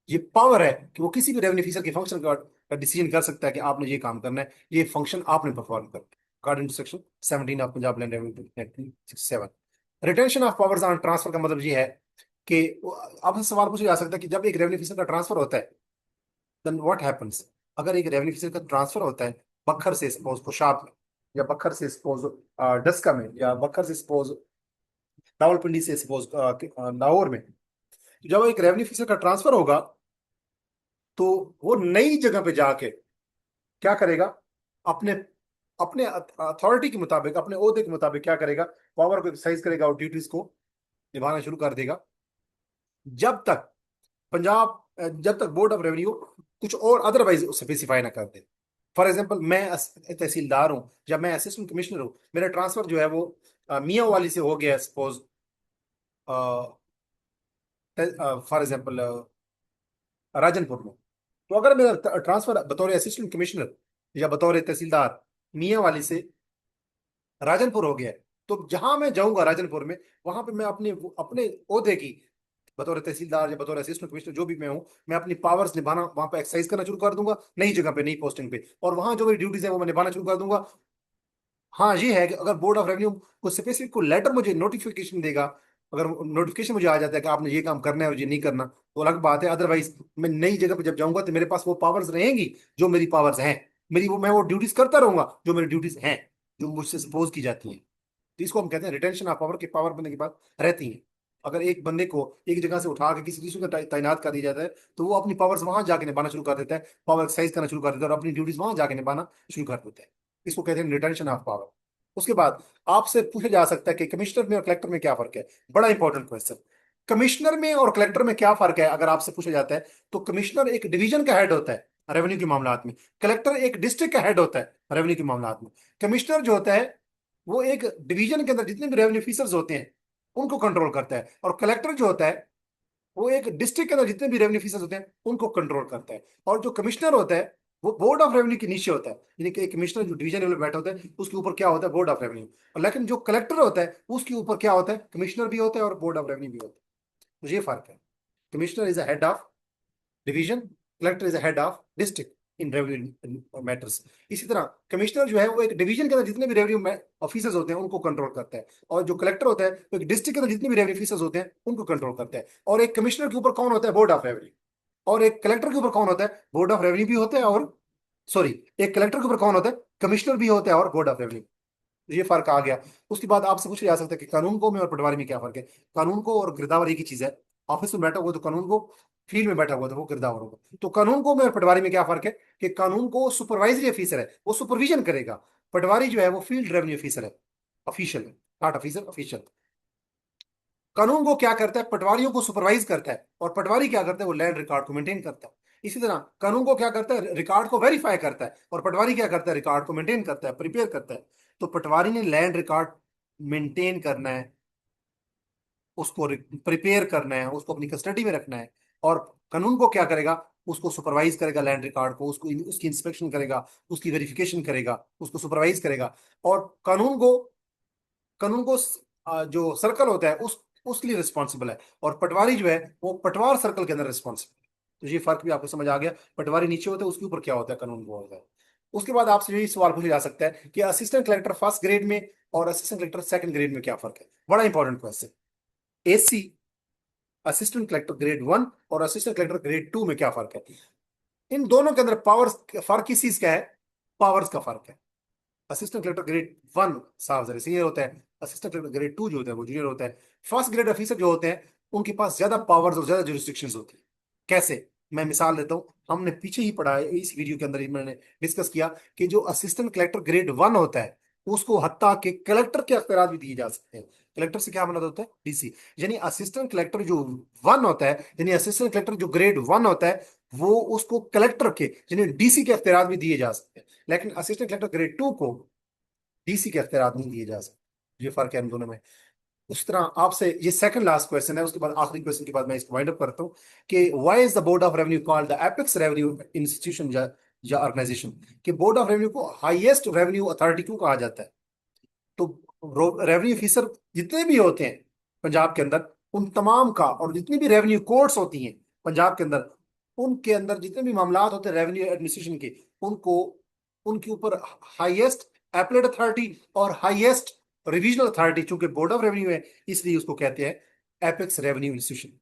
ये पावर है कि वो किसी भी रेवेन्यू ऑफिसर के फंक्शन का डिसीजन कर सकता है कि आपने ये काम करना है, ये फंक्शन आपने परफॉर्म करना है। According to section 17 of Punjab land revenue act 1967। Retention of powers on transfer का मतलब ये है कि अब सवाल पूछा जा सकता है कि जब एक रेवेन्यू ऑफिसर का ट्रांसफर होता है, देन व्हाट हैपेंस। अगर एक रेवेन्यू ऑफिसर का ट्रांसफर होता है बखर से सपोज कोशाब में, या बखर से सपोज डस्का में, या बखर से सपोज रावलपिंडी से सपोज लाहौर में, तो जब एक रेवेन्यू ऑफिसर का ट्रांसफर होगा तो वो नई जगह पे जाके क्या करेगा, अपने अपने अथॉरिटी के मुताबिक, अपने ओहदे के मुताबिक क्या करेगा, पावर को एक्सरसाइज करेगा और ड्यूटीज को निभाना शुरू कर देगा, जब तक जब तक बोर्ड ऑफ रेवेन्यू कुछ और अदरवाइज स्पेसिफाई ना कर दे। फॉर एग्जांपल मैं तहसीलदार हूं, जब मैं असिस्टेंट कमिश्नर हूं, मेरा ट्रांसफर जो है वो मियाँ वाली से हो गया सपोज, फॉर एग्जांपल राजनपुर में। तो अगर मेरा ट्रांसफर बतौर असिस्टेंट कमिश्नर या बतौर तहसीलदार मियाँ वाली से राजनपुर हो गया है, तो जहां मैं जाऊंगा राजनपुर में, वहां पे मैं अपने अपने ओहदे की बतौर तहसीलदार या बतौर असिस्टेंट कमिश्नर जो भी मैं हूं, मैं अपनी पावर्स निभाना वहां पे एक्सरसाइज करना शुरू कर दूंगा, नई जगह पे, नई पोस्टिंग पे, और वहां जो मेरी ड्यूटीज है वो मैं निभाना शुरू कर दूंगा। हाँ ये है कि अगर बोर्ड ऑफ रेवेन्यू को स्पेसिफिक को लेटर मुझे नोटिफिकेशन देगा, अगर नोटिफिकेशन मुझे आ जाता है कि आपने ये काम करना है और ये नहीं करना, तो अलग बात है। अदरवाइज मैं नई जगह पे जब जाऊंगा तो मेरे पास वो पावर्स रहेंगी जो मेरी पावर्स हैं, मेरी वो मैं वो ड्यूटीज करता रहूंगा जो मेरी ड्यूटीज हैं, जो मुझसे सपोज की जाती हैं। तो इसको हम कहते हैं रिटेंशन ऑफ पावर, के पावर बनने के बाद रहती है। अगर एक बंदे को एक जगह से उठा के किसी दूसरे का तैनात कर दिया जाता है, तो वो अपनी पावर्स वहां जाके निभाना शुरू कर देता है, पावर एक्सरसाइज करना शुरू कर देता है और अपनी ड्यूटीज वहां जाके निभाना शुरू कर देता है। इसको कहते हैं रिटेंशन ऑफ पावर। उसके बाद आपसे पूछा जा सकता है कि कमिश्नर में और कलेक्टर में क्या फर्क है। बड़ा इंपॉर्टेंट क्वेश्चन। कमिश्नर में और कलेक्टर में क्या फर्क है अगर आपसे पूछा जाता है, तो कमिश्नर एक डिवीजन का हेड होता है रेवेन्यू के मामलात में, कलेक्टर एक डिस्ट्रिक्ट का हेड होता है रेवेन्यू के मामलात में। कमिश्नर जो होता है वो एक डिवीजन के अंदर जितने भी रेवेन्यू ऑफिसर्स होते हैं उनको कंट्रोल करता है, और कलेक्टर जो होता है वो एक डिस्ट्रिक्ट के अंदर जितने भी रेवेन्यू ऑफिसर्स होते हैं उनको कंट्रोल करता है। और जो कमिश्नर होता है वो बोर्ड ऑफ रेवेन्यू के नीचे होता है, यानी कि कमिश्नर जो डिवीजन लेवल पे बैठा होता है उसके ऊपर क्या होता है, बोर्ड ऑफ रेवेन्यू। और लेकिन जो कलेक्टर होता है उसके ऊपर क्या होता है, कमिश्नर भी होता है और बोर्ड ऑफ रेवेन्यू भी होता है। तो ये फर्क है। Commissioner is a head of division, collector is head of district in revenue matters. इसी तरह कमिश्नर जो है वो एक डिवीजन के अंदर जितने भी रेवेन्यू ऑफिसर्स होते हैं उनको कंट्रोल करता है, और जो कलेक्टर होता है वो एक डिस्ट्रिक्ट के अंदर जितने भी रेवेन्यू ऑफिसर्स होते हैं उनको कंट्रोल करता है। और एक कमिश्नर के ऊपर कौन होता है, बोर्ड ऑफ रेवेन्यू। और एक कलेक्टर के ऊपर कौन होता है, बोर्ड ऑफ रेवेन्यू भी होता है, और सॉरी, एक कलेक्टर के ऊपर कौन होता है, कमिश्नर भी होता है और बोर्ड ऑफ रेवेन्यू। ये फर्क आ गया। उसके बाद आपसे पूछा जा सकता है कि कानून को में और पटवारी में क्या फर्क है। कानून को और गिरदावर एक ही चीज है। ऑफिस में बैठा हुआ तो कानून को, फील्ड में बैठा हुआ तो वो गिरदावर होगा। तो कानून को में और पटवारी में क्या फर्क है कि कानून को सुपरवाइजरी ऑफिसर है, वो सुपरविजन करेगा। पटवारी जो है वो फील्ड रेवेन्यू ऑफिसर है, ऑफिशियल है, नॉट ऑफिसर, ऑफिशियल। कानून को क्या करता है, पटवारियों को सुपरवाइज करता है, और पटवारी क्या करता है, वो लैंड रिकॉर्ड को मेंटेन करता है। इसी तरह कानून को क्या करता है, रिकॉर्ड को वेरीफाई करता है, और पटवारी क्या करता है, रिकॉर्ड को मेंटेन करता है, प्रिपेयर करता है। तो पटवारी ने लैंड रिकॉर्ड मेंटेन करना है, उसको प्रिपेयर करना है, उसको अपनी कस्टडी में रखना है। और कानून को क्या करेगा, उसको सुपरवाइज करेगा, लैंड रिकॉर्ड को, उसको उसकी इंस्पेक्शन करेगा, उसकी वेरिफिकेशन करेगा, उसको सुपरवाइज करेगा। और कानून को जो सर्कल होता है उसके लिए रिस्पॉन्सिबल है, और पटवारी जो है वो पटवार सर्कल के अंदर रिस्पॉन्सिबल। तो ये फर्क भी आपको समझ आ गया। पटवारी नीचे होता है, उसके ऊपर क्या होता है, कानून को होता है। उसके बाद आपसे यही सवाल पूछा जा सकता है कि असिस्टेंट कलेक्टर फर्स्ट ग्रेड में और असिस्टेंट कलेक्टर सेकंड ग्रेड में क्या फर्क है। बड़ा important question. AC assistant collector grade 1 और असिस्टेंट कलेक्टर ग्रेड 2 में क्या फर्क है। इन दोनों के अंदर पावर्स, फर्क किस चीज का है, पावर्स का फर्क है। असिस्टेंट कलेक्टर ग्रेड 1 साहब जरा सीनियर होता है, असिस्टेंट कलेक्टर ग्रेड 2 जो होता है वो जूनियर होता है। फर्स्ट ग्रेड ऑफिसर जो होते हैं उनके पास ज्यादा पावर्स और ज्यादा जुरिस्डिक्शंस होती है। कैसे, मैं मिसाल देता हूँ, हमने पीछे ही पढ़ा है, इस वीडियो के अंदर ही मैंने डिस्कस किया कि जो असिस्टेंट कलेक्टर ग्रेड 1 होता है उसको हत्ता के कलेक्टर के अख्तियार भी दिए जा सकते हैं। कलेक्टर से क्या मतलब होता है, डीसी। यानी असिस्टेंट कलेक्टर जो 1 होता है, यानी असिस्टेंट कलेक्टर जो ग्रेड 1 होता है, वो उसको कलेक्टर के यानी डीसी के अख्तियार भी दिए जा सकते हैं। लेकिन असिस्टेंट कलेक्टर ग्रेड 2 को डीसी के अख्तियार नहीं दिए जा सकते। ये फर्क है इन दोनों में। उस तरह आपसे ये सेकंड लास्ट क्वेश्चन है, उसके बाद आखिरी क्वेश्चन के बाद मैं इसको वाइंड अप करता हूँ कि why is the board of revenue called the apex revenue institution या ऑर्गेनाइजेशन। कि बोर्ड ऑफ रेवेन्यू को हाईएस्ट रेवेन्यू अथॉरिटी क्यों कहा जाता है। तो रेवेन्यू ऑफिसर जितने भी होते हैं पंजाब के अंदर, उन तमाम का, और जितनी भी रेवेन्यू कोर्ट्स होती हैं पंजाब के अंदर, उनके अंदर जितने भी मामलात होते हैं रेवेन्यू एडमिनिस्ट्रेशन के, उनको, उनके ऊपर हाईएस्ट एपलेट अथॉरिटी और हाईएस्ट रिवीजनल अथॉरिटी, चूंकि बोर्ड ऑफ रेवेन्यू है इसलिए उसको कहते हैं apex revenue institution,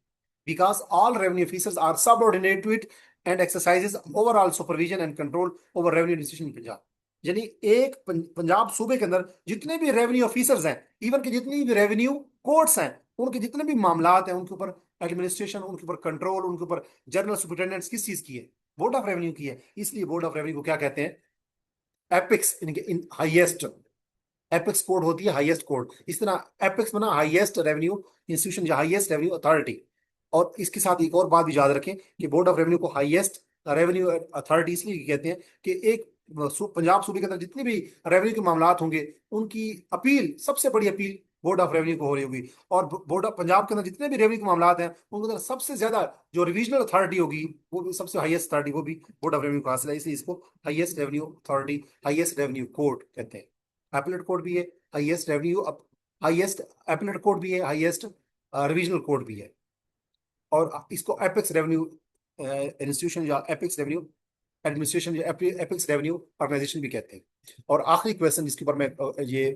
because all revenue officers are subordinate to it and exercises overall supervision and control over revenue institution Punjab. यानी एक पंजाब सूबे के अंदर जितने भी रेवेन्यू ऑफिसर्स हैं, इवन के जितनी भी रेवेन्यू कोर्ट्स हैं, उनके जितने भी मामलात हैं उनके ऊपर एडमिनिस्ट्रेशन, उनके ऊपर कंट्रोल, उनके ऊपर जनरल सुपरिटेंडेंट्स किस चीज की है? बोर्ड ऑफ रेवेन्यू की है। इसलिए बोर्ड ऑफ रेवेन्यू को क्या कहते हैं? एपिक्स, इन हाईएस्ट एपिक्स कोड होती है हाईएस्ट कोड। इस तरह एपिक्स बना हाईएस्ट रेवेन्यू इंस्टीट्यूशन या हाईएस्ट रेवेन्यू अथॉरिटी। और इसके साथ एक और बात भी याद रखें कि बोर्ड ऑफ रेवेन्यू को हाईएस्ट रेवेन्यू अथॉरिटी इसलिए कहते हैं कि एक पंजाब सूबे के अंदर जितने भी रेवेन्यू के मामलात होंगे उनकी अपील, सबसे बड़ी अपील बोर्ड ऑफ रेवेन्यू को हो रही होगी। और बोर्ड ऑफ पंजाब के अंदर जितने भी रेवेन्यू के मामलात हैं उनके अंदर सबसे ज्यादा जो रिवीजनल अथॉरिटी होगी, वो भी सबसे हाईएस्ट अथॉरिटी, वो भी बोर्ड ऑफ रेवेन्यू का हासिल है। इसलिए इसको highest revenue authority, highest revenue court कहते हैं। एपलेट कोड भी है highest revenue, highest appellate court भी है, हाईएस्ट रिवीजनल कोड भी है। और इसको एपेक्स रेवेन्यू इंस्टीट्यूशन या एपेक्स रेवेन्यू एडमिनिस्ट्रेशन या एपेक्स रेवेन्यू ऑर्गेनाइजेशन भी कहते हैं। और आखिरी क्वेश्चन जिसके ऊपर मैं ये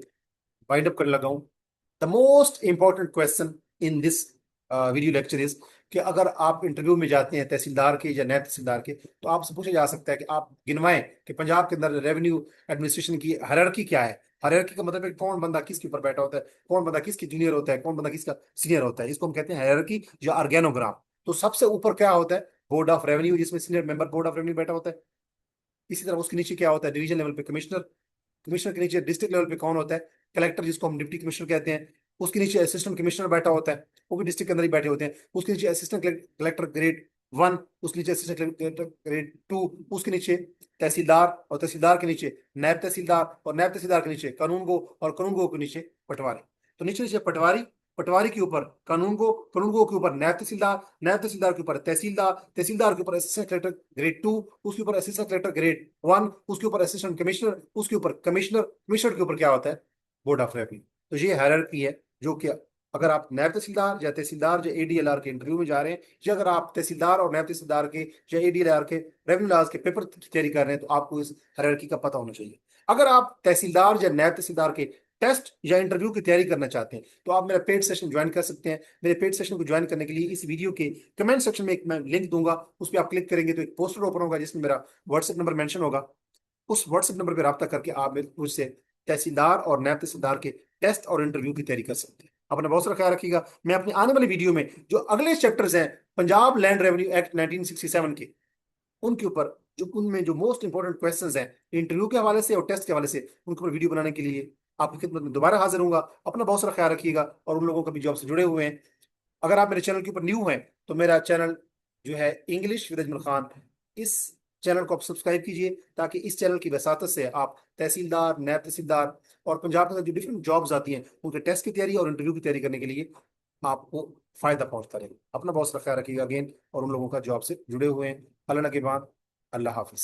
वाइंड अप करने लगा हूं, the most important question in this video lecture is कि अगर आप इंटरव्यू में जाते हैं तहसीलदार के या नैब तहसीलदार के, तो आपसे पूछा जा सकता है कि आप गिनवाएं कि पंजाब के अंदर रेवेन्यू एडमिनिस्ट्रेशन की हायरार्की क्या है। हायरार्की का मतलब है कि कौन बंदा किसके ऊपर बैठा होता है, कौन बंदा किसकी जूनियर होता है, कौन बंदा किसका सीनियर होता है। इसको हम कहते हैं हायरार्की या ऑर्गेनोग्राम। तो सबसे ऊपर क्या होता है? बोर्ड ऑफ रेवेन्यू, जिसमें senior member board of revenue बैठा होता है। इसी तरह उसके नीचे क्या होता है? डिवीजन लेवल पे कमिश्नर, कमिश्नर के नीचे डिस्ट्रिक्ट लेवल पे कौन होता है? कलेक्टर, जिसको हम डिप्टी कमिश्नर कहते हैं। उसके नीचे असिस्टेंट कमिश्नर बैठा होता है, वो भी डिस्ट्रिक्ट के अंदर ही बैठे होते हैं। उसके नीचे असिस्टेंट कलेक्टर ग्रेड 1, उसके नीचे असिस्टेंट कलेक्टर ग्रेड 2, उसके नीचे तहसीलदार, और तहसीलदार के नीचे नायब तहसीलदार, और नायब तहसीलदार के नीचे कानूनगो, और कानूनगो के नीचे पटवारी। तो नीचे नीचे पटवारी, पटवारी के ऊपर कानूनगो, कानूनगो के ऊपर नायब तहसीलदार, नायब तहसीलदार के ऊपर तहसीलदार, तहसीलदार के ऊपर असिस्टेंट कलेक्टर ग्रेड 2, उसके ऊपर असिस्टेंट कलेक्टर ग्रेड 1, उसके ऊपर असिस्टेंट कमिश्नर, उसके ऊपर कमिश्नर, कमिश्नर के ऊपर क्या होता है? Board of revenue. तो ये हायरार्की है जो कि अगर आप नायब तहसीलदार या एडीएलआर के इंटरव्यू में जा रहे हैं, या अगर आप तहसीलदार और नायब तहसीलदार के या एडीएलआर के रेवेन्यू लॉज के पेपर की तैयारी कर रहे हैं, तो आपको इस हायरार्की का पता होना चाहिए। अगर आप तहसीलदार या नायब तहसीलदार के टेस्ट या इंटरव्यू की तैयारी करना चाहते हैं, तो आप मेरा पेड सेशन ज्वाइन कर सकते हैं। मेरे पेड सेशन को ज्वाइन करने के लिए इस वीडियो के कमेंट सेक्शन में एक मैं लिंक दूंगा, उस पर आप क्लिक करेंगे तो एक पोस्टर ओपन होगा जिसमें मेरा व्हाट्सएप नंबर मेंशन होगा। उस व्हाट्सएप नंबर पर रब्ता करके आप मुझसे तहसीलदार और नायब तहसीलदार के टेस्ट और इंटरव्यू की तैयारी कर सकते हैं। अपना बहुत सारा ख्याल रखिएगा। मैं अपनी आने वाली वीडियो में जो अगले चैप्टर्स हैं पंजाब लैंड रेवेन्यू एक्ट 1967 के, उनके ऊपर जो उनमें जो मोस्ट इंपॉर्टेंट क्वेश्चंस हैं इंटरव्यू के हवाले से और टेस्ट के हवाले से, उनके ऊपर वीडियो बनाने के लिए आपकी खिदमत में दोबारा हाजिर होऊंगा। अपना बहुत सारा ख्याल रखिएगा। और उन लोगों का भी जॉब से जुड़े हुए हैं, अगर आप मेरे चैनल के ऊपर न्यू हैं, तो मेरा चैनल जो है इंग्लिश विद अजमल खान, इस चैनल को आप सब्सक्राइब कीजिए, ताकि इस चैनल की वसातत से आप तहसीलदार, नायब तहसीलदार और पंजाब के अंदर जो डिफरेंट जॉब्स आती हैं उनके टेस्ट की तैयारी और इंटरव्यू की तैयारी करने के लिए आपको फायदा पहुंचता रहे। अपना बहुत सारा ख्याल रखिएगा अगेन। और उन लोगों का जॉब से जुड़े हुए हैं, अल्लाह के बाद, अल्लाह हाफिज।